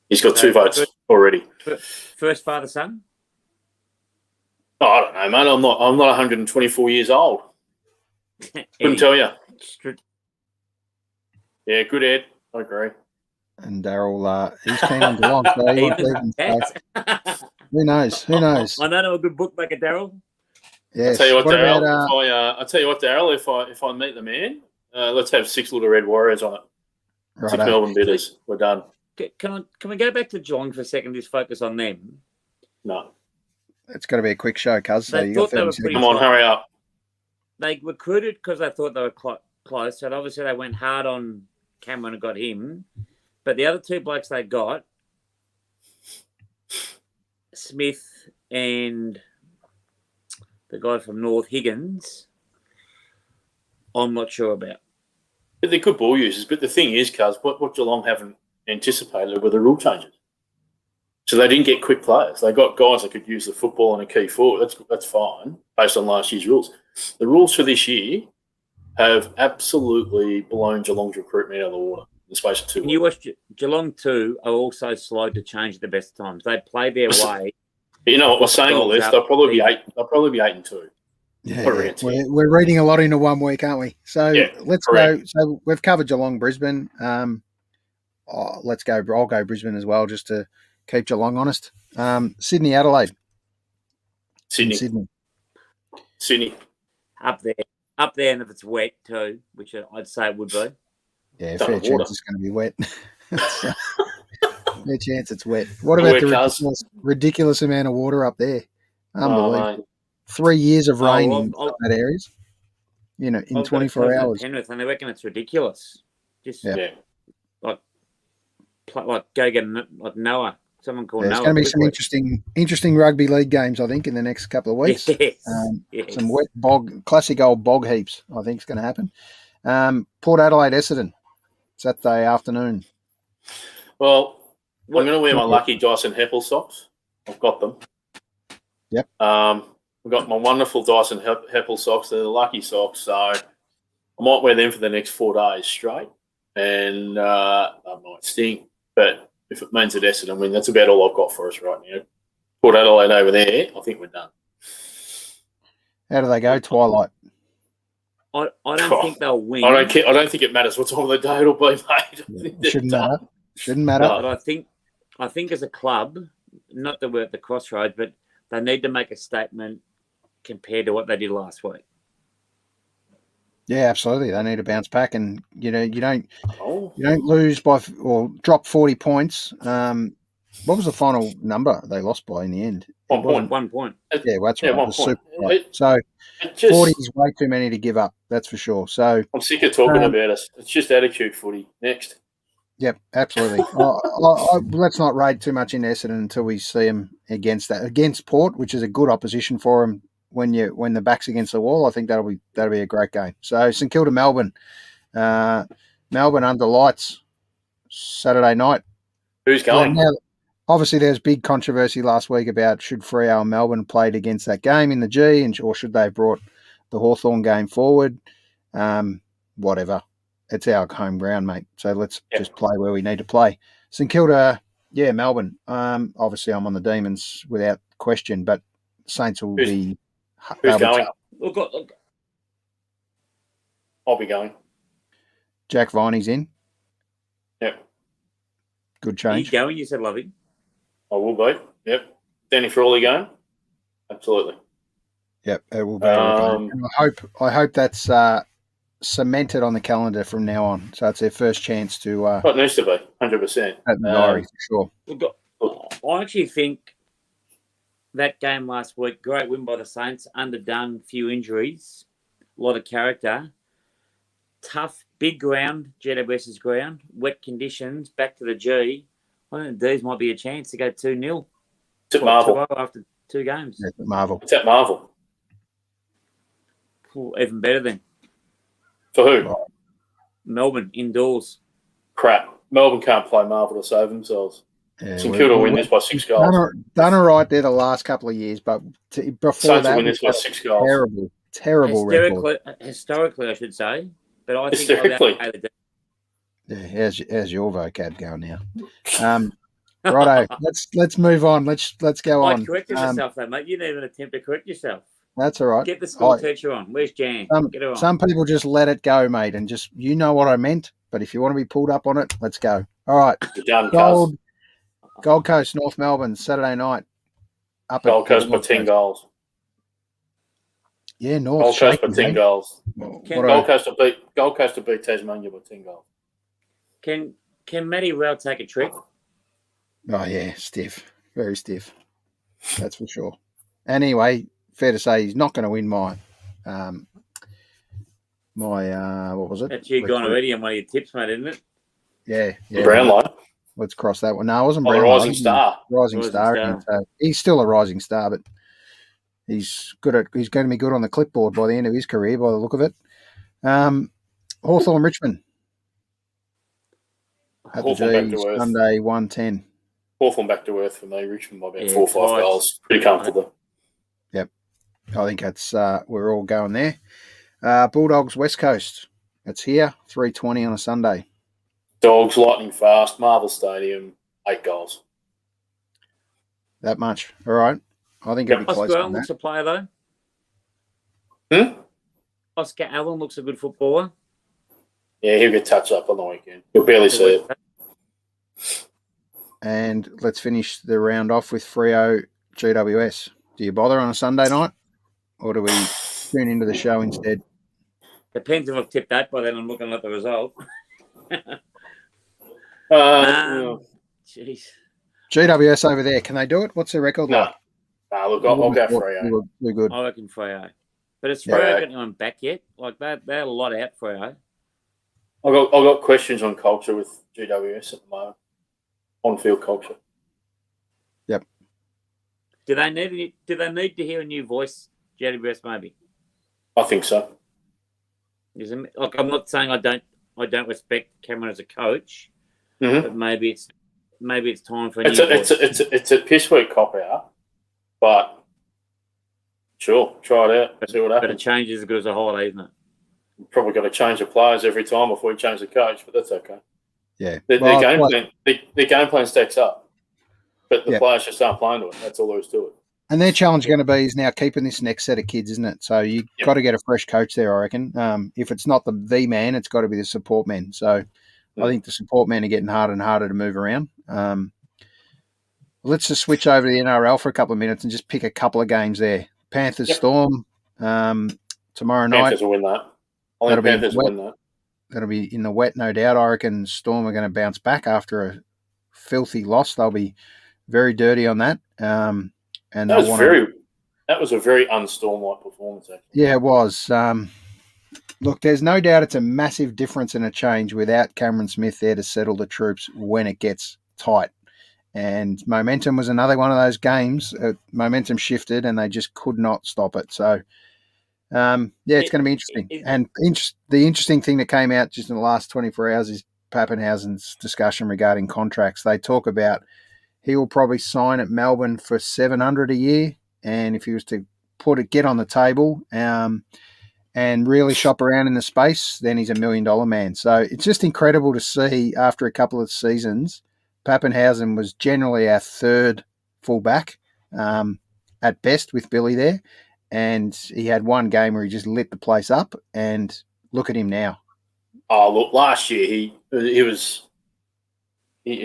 He's got 2 votes already. First father-son? Oh, I don't know, mate. I'm not 124 years old. Couldn't tell you. Yeah, good Ed. I agree. And Daryl, he's keen on Geelong, so he won't leave him. So. Who knows? I know a good bookmaker, Daryl. Yes. I'll tell you what, Daryl. If I meet the man, let's have 6 little red warriors on it. Right, 6 Melbourne bitters. We're done. Can we go back to Geelong for a second? Just focus on them. No. It's got to be a quick show, cuz. So come on, hurry up. They recruited because they thought they were close, and obviously they went hard on Cameron and got him. But the other 2 blokes they got, Smith and the guy from North, Higgins, I'm not sure about. But they're good ball users. But the thing is, cuz, what Geelong haven't anticipated were the rule changes. So they didn't get quick players. They got guys that could use the football and a key forward. That's fine, based on last year's rules. The rules for this year have absolutely blown Geelong's recruitment out of the water in the space of 2 weeks. You watch Geelong 2 are also slow to change at the best times. They play their way. You know what we're saying all this? They'll probably be 8. They'll probably be 8-2. Yeah. We're reading a lot into 1 week, aren't we? So let's go. So we've covered Geelong, Brisbane. Let's go. I'll go Brisbane as well, just to keep Geelong honest. Sydney, Adelaide. Sydney. Up there, and if it's wet too, which I'd say it would be. Yeah, fair chance it's going to be wet. Fair chance it's wet. What about the ridiculous amount of water up there? Unbelievable. 3 years of rain in that areas. You know, in 24 hours. Penrith, and they reckon it's ridiculous. Just like go get like Noah. Someone called Noah. There's going to be some interesting rugby league games, I think, in the next couple of weeks. Yes. Some wet classic old bog heaps, I think, is going to happen. Port Adelaide, Essendon, Saturday afternoon. Well, I'm going to wear my lucky Dyson Heppel socks. I've got them. Yep. I've got my wonderful Dyson Heppel socks. They're the lucky socks, so I might wear them for the next 4 days straight, and I might stink, but if it means that Essendon win, that's about all I've got for us right now. Port Adelaide over there, I think we're done. How do they go, Twilight? I don't think they'll win. I don't care. I don't think it matters what time of the day it'll be, mate. Shouldn't matter. But I think as a club, not that we're at the crossroads, but they need to make a statement compared to what they did last week. Yeah, absolutely. They need to bounce back, and you don't lose by or drop 40 points. What was the final number they lost by in the end? 1 point. Yeah, well, that's right. 1 point. So 40 is way too many to give up. That's for sure. So I'm sick of talking about us. It's just attitude footy. Next. Yep, absolutely. Let's not raid too much into Essendon until we see them against Port, which is a good opposition for them when the back's against the wall. I think that'll be a great game. So St Kilda, Melbourne, Melbourne under lights Saturday night. Who's going? Now, obviously, there's big controversy last week about should Freo and Melbourne played against that game in the G, or should they have brought the Hawthorn game forward? Whatever. It's our home ground, mate. So let's just play where we need to play. St Kilda, Melbourne. Obviously, I'm on the Demons without question, but Saints will be. Who's going? Look, I'll be going. Jack Viney's in. Yep. Good change. Are you going? You said love him. I will be. Yep. Danny Frawley going? Absolutely. Yep, it will be. And I hope that's cemented on the calendar from now on. So it's their first chance to. It needs to be 100%. At the diary, for sure. Look, I actually think that game last week, great win by the Saints, underdone, few injuries. a lot of character. Tough, big ground, GWS's ground, wet conditions, back to the G. I think the D's might be a chance to go 2-0. It's at Marvel. 2-0 after 2 games. Yeah, Marvel. It's at Marvel. Ooh, even better then. For who? Melbourne, indoors. Crap. Melbourne can't play Marvel to save themselves. Yeah, St Kilda win this by 6 goals. Done all right there the last couple of years, but before Saints that, win this by 6 goals. Terrible record. Historically, I should say. But I think Hysterically. Yeah, how's your vocab going now? Righto, let's move on. Let's go on. I corrected myself though, mate. You didn't even attempt to correct yourself. That's all right. Get the school teacher on. Where's Jan? Get her on. Some people just let it go, mate, and just know what I meant. But if you want to be pulled up on it, let's go. All right. Gold Coast, North Melbourne, Saturday night. Gold Coast by 10 goals. Yeah, North. Gold Coast by 10 goals. Gold Coast to beat Tasmania by 10 goals. Can Matty Rowell take a trick? Oh yeah, stiff, very stiff. That's for sure. Anyway, fair to say he's not going to win my what was it? That's you gone already on one of your tips, mate, isn't it? Yeah. Brownlow. Let's cross that one. No, it wasn't the Brownlow. Rising Star. Rising Star. He's still a rising star, but he's going to be good on the clipboard by the end of his career, by the look of it. Hawthorn Richmond. At the G, Sunday, 1:10. Hawthorn back to earth for me. Richmond by about 4 or 5 goals. Pretty comfortable. Yep. I think that's we're all going there. Bulldogs West Coast. It's here, 3:20 on a Sunday. Dogs lightning fast. Marvel Stadium, 8 goals. That much. All right. I think it'll be close Oscar on Allen that. looks a player though. Oscar Allen looks a good footballer. Yeah, he'll get touched up on the weekend. You'll barely see it. And let's finish the round off with Freo GWS. Do you bother on a Sunday night, or do we tune into the show instead? Depends if I've tipped that by then. I'm looking at the result. Jeez. GWS over there, can they do it? What's their record like? No, look, I'll go Freo. We're good. I reckon Freo. But it's Freo got anyone back yet? Like they had a lot out Freo. I've got questions on culture with GWS at the moment. On-field culture. Yep. Do they need to hear a new voice, GWS? Maybe. I think so. Like, I'm not saying I don't respect Cameron as a coach, but maybe it's time for a new voice. It's a piss weak cop out, but sure, try it out. See what happens. But a change is as good as a holiday, isn't it? Probably got to change the players every time before you change the coach, but that's okay. Yeah. Their game plan stacks up, but the players just aren't playing to it. That's all there is to it. And their challenge going to be is now keeping this next set of kids, isn't it? So you've got to get a fresh coach there, I reckon. If it's not the man, it's got to be the support men. So I think the support men are getting harder and harder to move around. Let's just switch over to the NRL for a couple of minutes and just pick a couple of games there. Panthers Storm tomorrow night. Panthers will win that. I think Panthers will win that. That'll be in the wet, no doubt. I reckon Storm are going to bounce back after a filthy loss. They'll be very dirty on that. And that was a very un-Storm-like performance, actually. Yeah, it was. Look, there's no doubt it's a massive difference and a change without Cameron Smith there to settle the troops when it gets tight. And momentum was another one of those games. Momentum shifted and they just could not stop it. So, it's going to be interesting. And the interesting thing that came out just in the last 24 hours is Pappenhausen's discussion regarding contracts. They talk about he will probably sign at Melbourne for $700 a year. And if he was to get on the table and really shop around in the space, then he's $1 million man. So it's just incredible to see after a couple of seasons, Pappenhausen was generally our third fullback at best with Billy there. And he had one game where he just lit the place up, and look at him now. Oh, look, last year he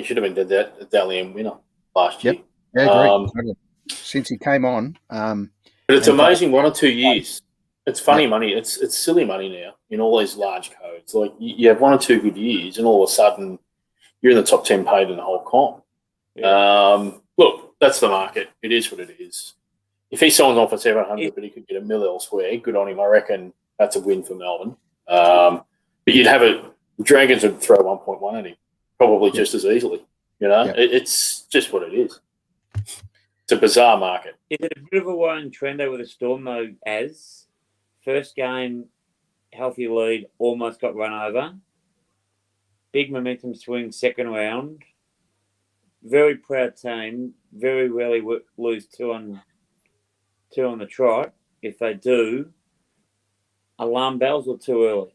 should have been the Dally M winner last year. Yep. Yeah, great. Since he came on. But it's amazing 1 or 2 years. It's funny money. It's silly money now in all these large codes. Like you have 1 or 2 good years, and all of a sudden you're in the top 10 paid in the whole comp. Yeah. Look, that's the market. It is what it is. If he signs on for $700, but he could get $1 million elsewhere, good on him. I reckon That's a win for Melbourne. But you'd have the Dragons would throw 1.1 at him, probably just as easily. You know, it's just what it is. It's a bizarre market. Is it a bit of a worrying trend over the Storm, though, as first game, healthy lead, almost got run over. Big momentum swing second round. Very proud team. Very rarely lose two on the trot. If they do, alarm bells or too early?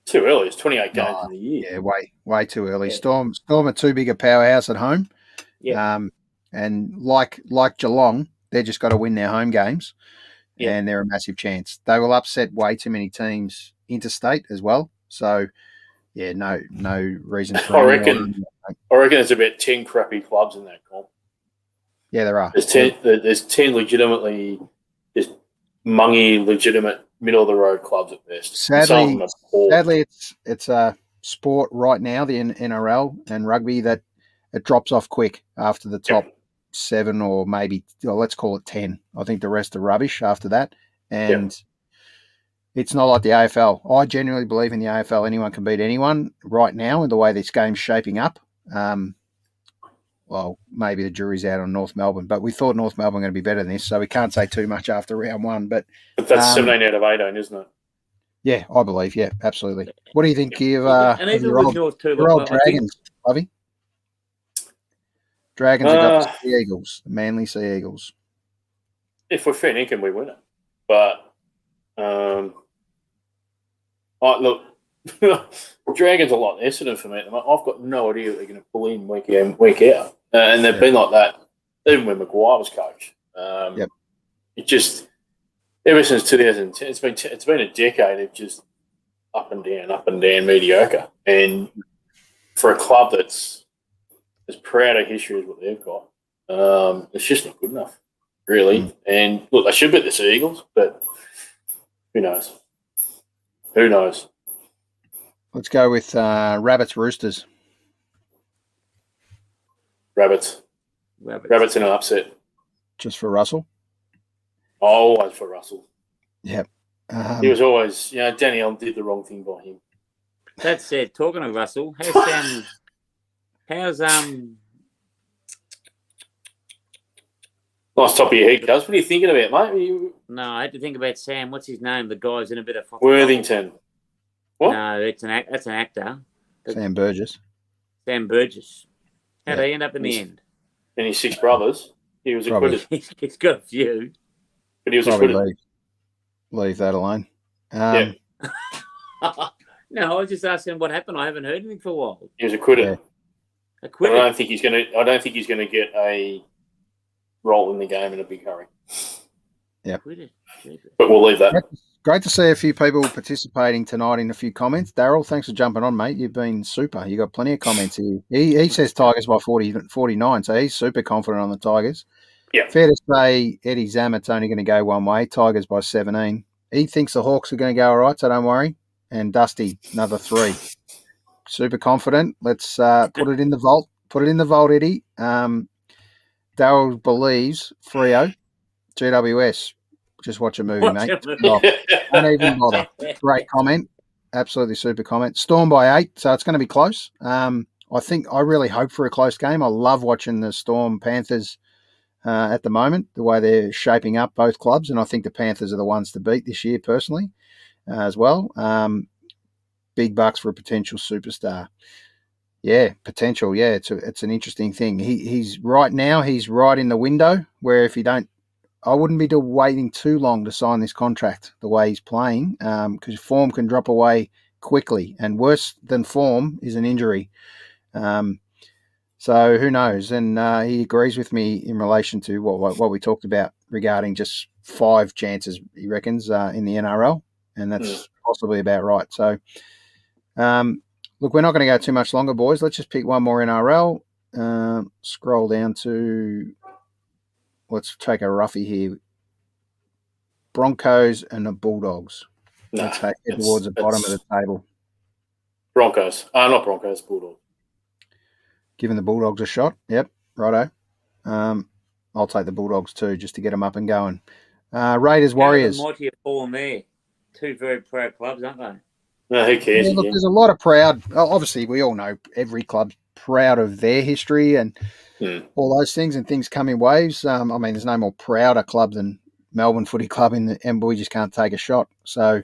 Too early. It's 28 games in the year. Yeah, way too early. Yeah. Storm are too big a powerhouse at home. Yeah. And like Geelong, they just got to win their home games, and they're a massive chance. They will upset way too many teams interstate as well. So, yeah, no reason for I reckon there's about 10 crappy clubs in that comp. Yeah, there are. There's 10 legitimately just mungy, legitimate middle of the road clubs at best. Sadly, it's a sport right now, the NRL and rugby, that it drops off quick after the top 7 or maybe let's call it 10. I think the rest are rubbish after that, and it's not like the AFL. I genuinely believe in the AFL. Anyone can beat anyone right now in the way this game's shaping up. Well, maybe the jury's out on North Melbourne, but we thought North Melbourne were going to be better than this, so we can't say too much after round 1. But that's 17 out of 18, isn't it? Yeah, I believe. Yeah, absolutely. What do you think of your old Dragons, Lovey? Dragons have got the Sea Eagles, the Manly Sea Eagles. If we're fair income, we win it. But, look, Dragons are a lot lesser for me. I've got no idea what they're going to pull in week in, week out. And they've been like that even when Maguire was coach. It just, ever since 2010, it's been a decade of just up and down, mediocre. And for a club that's as proud of history as what they've got, it's just not good enough, really. And look, they should beat the Sea Eagles, but who knows? Let's go with Rabbits Roosters. Rabbits in an upset. Just for Russell? Always for Russell. Yep. He was always, Danny Elm did the wrong thing by him. That said, talking of Russell, how's nice top of your head, Cuz. What are you thinking about, mate? No, I had to think about Sam. What's his name? The guy's in a bit of Worthington. What? No, that's an actor. Sam Burgess. How'd they end up in the end? And his 6 brothers. He was acquitted. He's got a few. But he was acquitted. Leave that alone. No, I was just asking what happened. I haven't heard anything for a while. He was acquitted. Yeah. Acquitted. I don't think he's going to get a role in the game in a big hurry. Yeah. But we'll leave that. Great to see a few people participating tonight in a few comments. Darryl, thanks for jumping on, mate. You've been super. You got plenty of comments here. He says Tigers by 49, so he's super confident on the Tigers. Yeah. Fair to say Eddie Zammett's only going to go one way, Tigers by 17. He thinks the Hawks are going to go all right, so don't worry. And Dusty, another 3. Super confident. Let's put it in the vault. Put it in the vault, Eddie. Darryl believes Freo, GWS. Just watch a movie, mate. Don't even bother. Great comment. Absolutely super comment. Storm by 8, so it's going to be close. I really hope for a close game. I love watching the Storm Panthers at the moment, the way they're shaping up, both clubs, and I think the Panthers are the ones to beat this year personally as well. Big bucks for a potential superstar. Yeah, potential. Yeah, it's an interesting thing. He's right in the window where if you don't, I wouldn't be waiting too long to sign this contract the way he's playing, because form can drop away quickly, and worse than form is an injury. So who knows? And he agrees with me in relation to what we talked about regarding just 5 chances, he reckons, in the NRL, and that's possibly about right. So, look, we're not going to go too much longer, boys. Let's just pick one more NRL. Scroll down to... Let's take a roughie here. Broncos and the Bulldogs. Let's head towards the bottom of the table. Broncos. Not Broncos, Bulldogs. Giving the Bulldogs a shot. Yep, righto. I'll take the Bulldogs too, just to get them up and going. Raiders, Warriors. Mighty have fallen there. two very proud clubs, aren't they? No, who cares? Yeah, look, there's a lot of proud. Obviously, we all know every club's proud of their history and all those things, and things come in waves. I mean, there's no more prouder club than Melbourne Footy Club, and we just can't take a shot. So,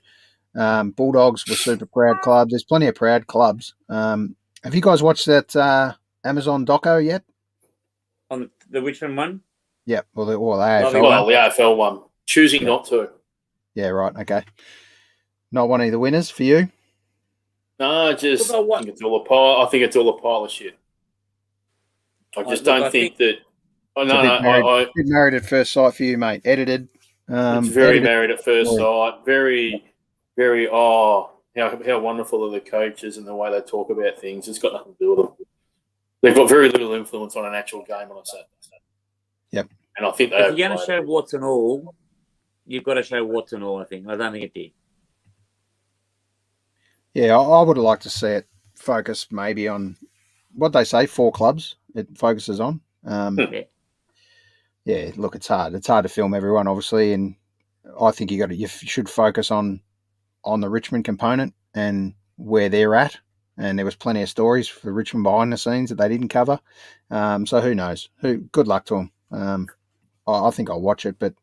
Bulldogs were super proud clubs. There's plenty of proud clubs. Have you guys watched that Amazon doco yet? On the Richmond one? Yeah, well, the AFL. The AFL one. Choosing not to. Yeah, right. Okay. Not one of the winners for you? No, I think it's all a pile. I think it's all a pile of shit. I just don't think that. Oh, no, bit married at first sight for you, mate. Edited. It's very married at first sight. Very, very. How wonderful are the coaches and the way they talk about things. It's got nothing to do with them. They've got very little influence on an actual game on a Saturday. Yep. And I think if you're going to show what's and all, you've got to show what's and all. I don't think it did. Yeah, I would have liked to see it focus maybe on what they say, 4 clubs it focuses on. Yeah, look, it's hard. It's hard to film everyone, obviously, and I think you should focus on the Richmond component and where they're at. And there was plenty of stories for Richmond behind the scenes that they didn't cover. So who knows? Good luck to them. I think I'll watch it, but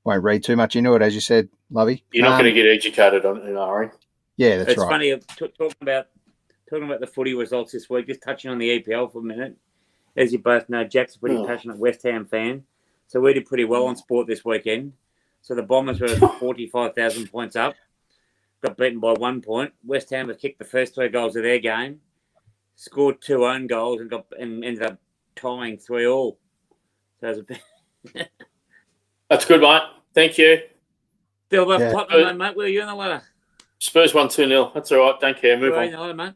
won't read too much into it, as you said, Lovey. You're not going to get educated on it, are you? Yeah, that's right. It's funny talking about the footy results this week. Just touching on the EPL for a minute. As you both know, Jack's a pretty passionate West Ham fan, so we did pretty well on sport this weekend. So the Bombers were 45,000 points up. Got beaten by 1 point. West Ham have kicked the first 3 goals of their game, scored 2 own goals, and ended up tying 3-3. So it was a bit. That's good, mate. Thank you. Still about Platinum, mate. Where are you on the ladder? Spurs won 2-0. That's all right. Don't care. Move on. Ladder, mate?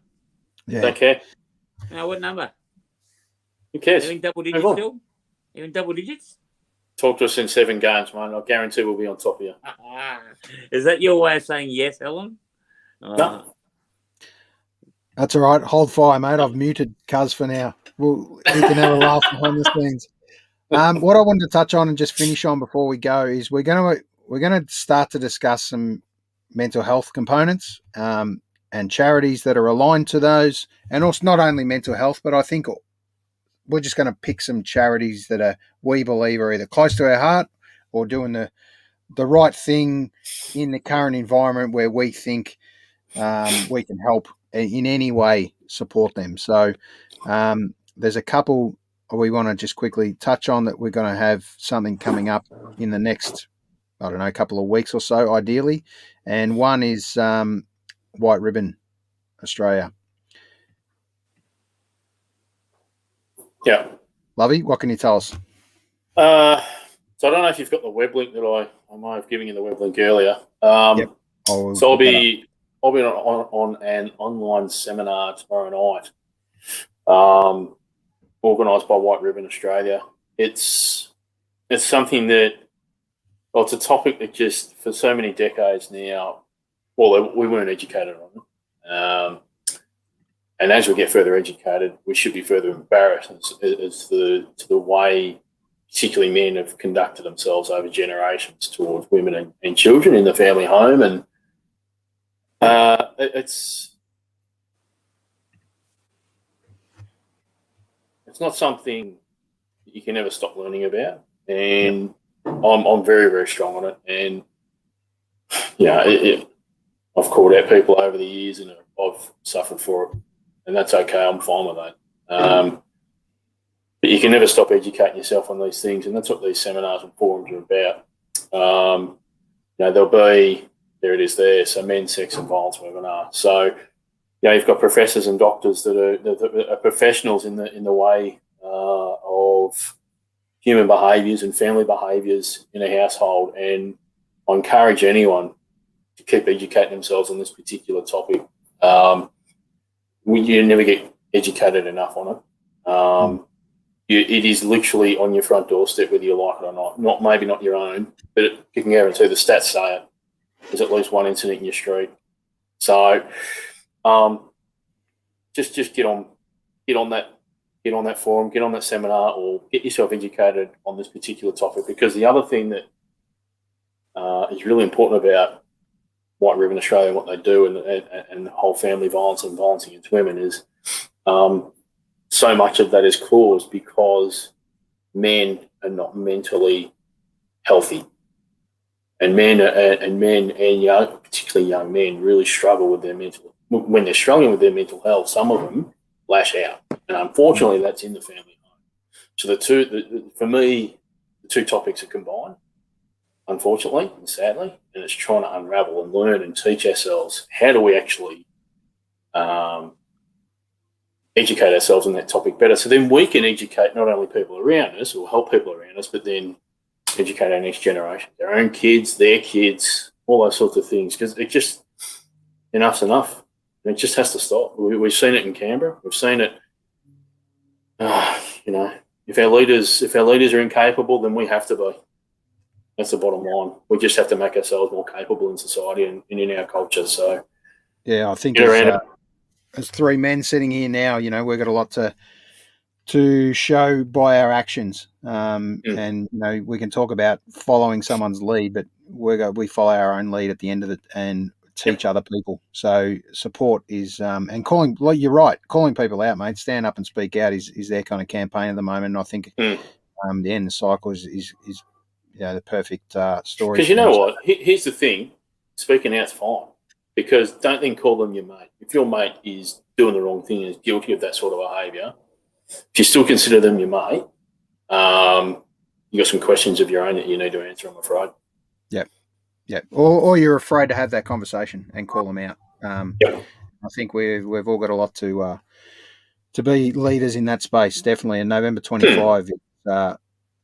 Yeah. Don't care. Now, what number? Who cares? Even double digits still? Even double digits? Talk to us in 7 games, mate. I guarantee we'll be on top of you. Is that your way of saying yes, Ellen? No. That's all right. Hold fire, mate. I've muted Cuz for now. He can have a laugh behind the scenes. What I wanted to touch on and just finish on before we go is we're going to start to discuss some mental health components and charities that are aligned to those, and also not only mental health, but I think we're just going to pick some charities that we believe are either close to our heart or doing the right thing in the current environment where we think we can help in any way support them. So there's a couple we want to just quickly touch on that we're going to have something coming up in the next, couple of weeks or so, ideally. And one is White Ribbon Australia. Yeah. Lovey, what can you tell us? So I don't know if you've got the web link that I might have given you the web link earlier. Yep. So I'll be on an online seminar tomorrow night, organised by White Ribbon Australia. It's something that, it's a topic that just for so many decades now, we weren't educated on. And as we get further educated, we should be further embarrassed as to the way particularly men have conducted themselves over generations towards women and children in the family home. And it's not something that you can ever stop learning about. And I'm very, very strong on it. And, I've called out people over the years and I've suffered for it. And that's okay. I'm fine with that. But you can never stop educating yourself on these things. And that's what these seminars and forums are about. There'll be, there it is there, so men's sex and violence webinar. So, you've got professors and doctors that are professionals in the way of human behaviours and family behaviours in a household. And I encourage anyone to keep educating themselves on this particular topic. You never get educated enough on it. It is literally on your front doorstep, whether you like it or not. Maybe not your own, but you can guarantee the stats say it. There's at least one incident in your street. So, just get on that forum, get on that seminar, or get yourself educated on this particular topic. Because the other thing that is really important about White Ribbon Australia and what they do, and the whole family violence and violence against women is so much of that is caused because men are not mentally healthy, and men and young, particularly young men, really struggle with their mental. When they're struggling with their mental health, some of them lash out, and unfortunately, that's in the family home. So for me, the two topics are combined, unfortunately and sadly, and it's trying to unravel and learn and teach ourselves how do we actually educate ourselves on that topic better, so then we can educate not only people around us or help people around us, but then educate our next generation, their own kids, their kids, all those sorts of things, because it just, enough's enough. And it just has to stop. We've seen it in Canberra. We've seen it, if our leaders are incapable, then we have to be. That's the bottom line. We just have to make ourselves more capable in society and in our culture. So, yeah, I think as three men sitting here now, we've got a lot to show by our actions. And we can talk about following someone's lead, but we follow our own lead at the end of it and teach other people. So support is and calling. You're right, calling people out, mate. Stand up and speak out is their kind of campaign at the moment. And I think the end of the cycle is the perfect story. Because you know what? Here's the thing: speaking out's fine. Because don't then call them your mate. If your mate is doing the wrong thing and is guilty of that sort of behaviour, if you still consider them your mate, you got some questions of your own that you need to answer, I'm afraid. Yeah. Or you're afraid to have that conversation and call them out. I think we've all got a lot to be leaders in that space, definitely. And November 25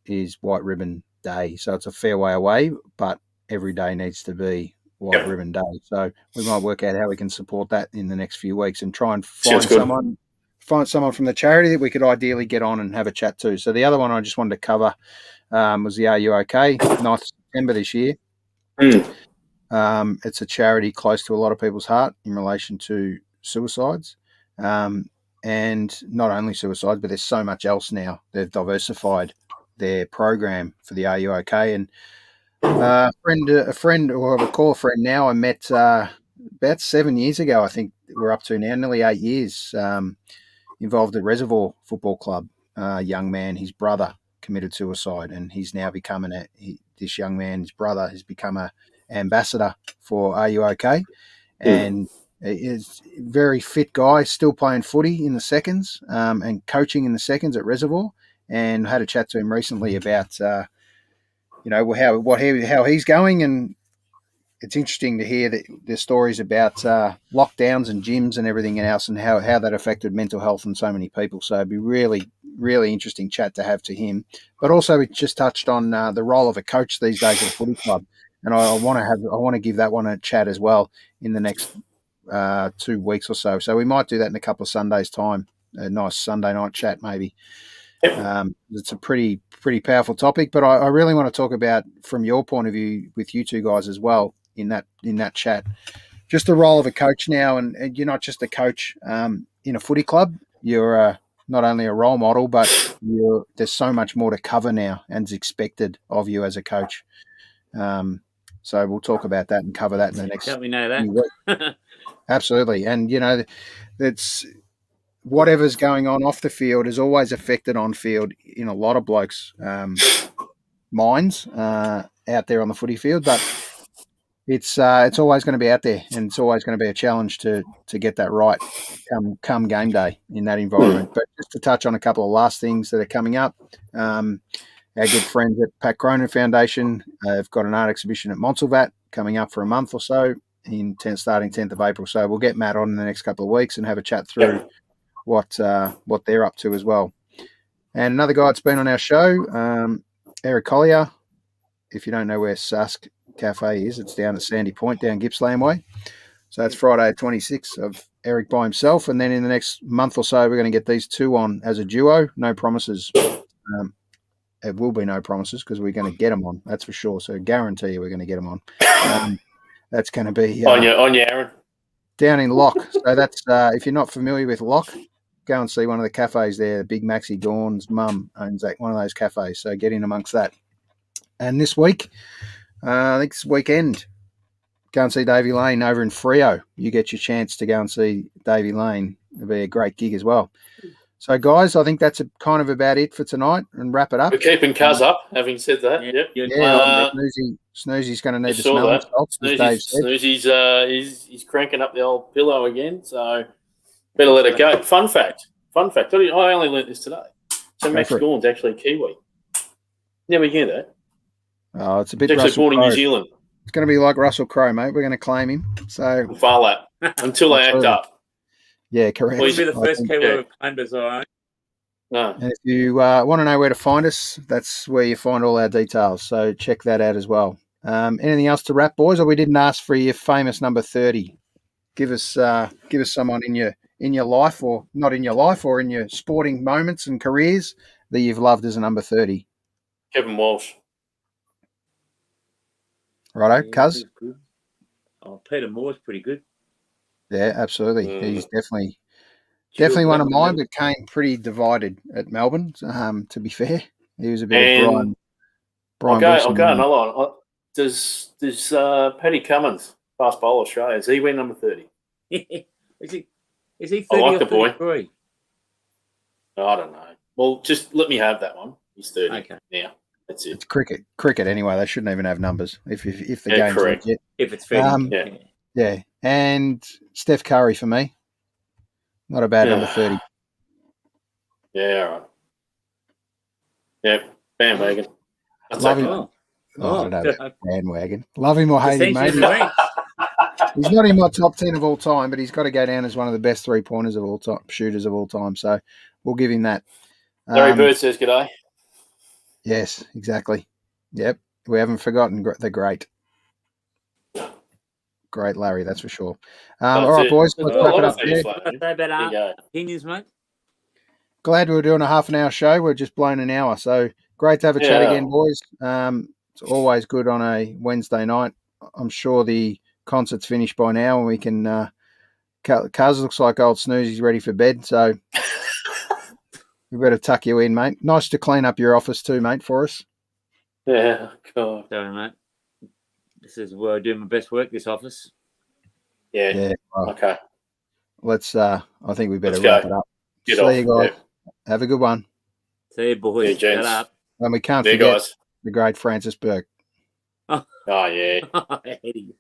is White Ribbon Day, so it's a fair way away, but every day needs to be White Ribbon Day. So we might work out how we can support that in the next few weeks and try and find someone from the charity that we could ideally get on and have a chat to. So the other one I just wanted to cover was the Are You OK? 9th September this year. It's a charity close to a lot of people's heart in relation to suicides. And not only suicides, but there's so much else now. They've diversified their program for the Are You OK? And a friend, or I would call a friend now, I met about 7 years ago, I think we're up to now, nearly 8 years, involved at Reservoir Football Club. Young man, his brother committed suicide, and he's now become this young man, his brother, has become an ambassador for Are You OK? And is a very fit guy, still playing footy in the seconds and coaching in the seconds at Reservoir. And I had a chat to him recently about how he's going, and it's interesting to hear that the stories about lockdowns and gyms and everything else, and how that affected mental health in so many people. So it'd be really, really interesting chat to have to him. But also, we just touched on the role of a coach these days at a footy club, and I want to give that one a chat as well in the next 2 weeks or so. So we might do that in a couple of Sundays' time. A nice Sunday night chat, maybe. It's a pretty powerful topic, but I really want to talk about, from your point of view, with you two guys as well in that chat, just the role of a coach now. And you're not just a coach in a footy club. You're not only a role model, but there's so much more to cover now and is expected of you as a coach. So we'll talk about that and cover that in the next. Don't we know that? Absolutely, and it's. Whatever's going on off the field is always affected on field in a lot of blokes' minds out there on the footy field. But it's always going to be out there, and it's always going to be a challenge to get that right come game day in that environment. But just to touch on a couple of last things that are coming up, our good friends at Pat Cronin Foundation have got an art exhibition at Montsalvat coming up for a month or so, starting 10th of April. So we'll get Matt on in the next couple of weeks and have a chat through what they're up to as well. And another guy that's been on our show, Eric Collier. If you don't know where Sask Cafe is, it's down at Sandy Point, down Gippsland Way. So that's Friday 26th of Eric by himself. And then in the next month or so, we're going to get these two on as a duo. No promises. It will be no promises because we're going to get them on. That's for sure. So guarantee you we're going to get them on. That's going to be on you, Aaron. Down in Lock. So that's if you're not familiar with Lock, go and see one of the cafes there. Big Maxie Gorn's mum owns one of those cafes. So get in amongst that. And this week, I think this weekend, go and see Davey Lane over in Freo. You get your chance to go and see Davey Lane. It'll be a great gig as well. So, guys, I think that's kind of about it for tonight, and wrap it up. We're keeping Cuz up, having said that. Yeah. Snoozy's going to need You to saw smell that. himself, as Dave said. Snoozy's he's cranking up the old pillow again, so better let it go. Fun fact. I only learnt this today. So Max Gorn's actually a Kiwi. Never hear that. Oh, it's a bit He's actually born in New Crowe. Zealand. It's going to be like Russell Crowe, mate. We're going to claim him. So Far that until they act up. Yeah, correct. We'll be the first Kiwi we've claimed as our own. No. And if you want to know where to find us, that's where you find all our details. So check that out as well. Anything else to wrap, boys? Or we didn't ask for your famous number 30. Give us someone in your life, or not in your life, or in your sporting moments and careers that you've loved as a number 30. Kevin Walsh. Righto, Cuz? Oh, Peter Moore's pretty good. Yeah, absolutely. He's definitely one of mine, but came pretty divided at Melbourne. To be fair, he was a bit of Brian Wilson. I'll go another one. Does Paddy Cummins, fast bowler Australia, does he win number 30? Is he 30 I like or the boy. 33? I don't know. Well, just let me have that one. He's 30. Okay. Yeah, that's it. It's cricket anyway. They shouldn't even have numbers if the game's correct. legit. If it's 30. Yeah, and Steph Curry for me. Not a bad number 30. Yeah, all right. Yeah, bandwagon. Love him. I don't know. Bandwagon. Love him or hate him, mate. He's not in my top 10 of all time, but he's got to go down as one of the best three-pointers of all time, shooters of all time. So we'll give him that. Larry Bird says g'day. Yes, exactly. Yep. We haven't forgotten the great Larry, that's for sure. All right, boys. Let's wrap it up there. Opinions, mate. Glad we were doing a half an hour show. We're just blown an hour. So great to have a chat again, boys. It's always good on a Wednesday night. I'm sure the concert's finished by now and we can Cuz looks like old Snoozy's ready for bed, so we better tuck you in, mate. Nice to clean up your office too, mate, for us. Yeah, God. Sorry, mate. This is where I do my best work, this office. Yeah. Well, okay. Let's I think we better wrap it up. See you guys. Yeah. Have a good one. See you, boys. Yeah, Shut up. And we can't forget the great Francis Burke. Oh yeah. Eddie.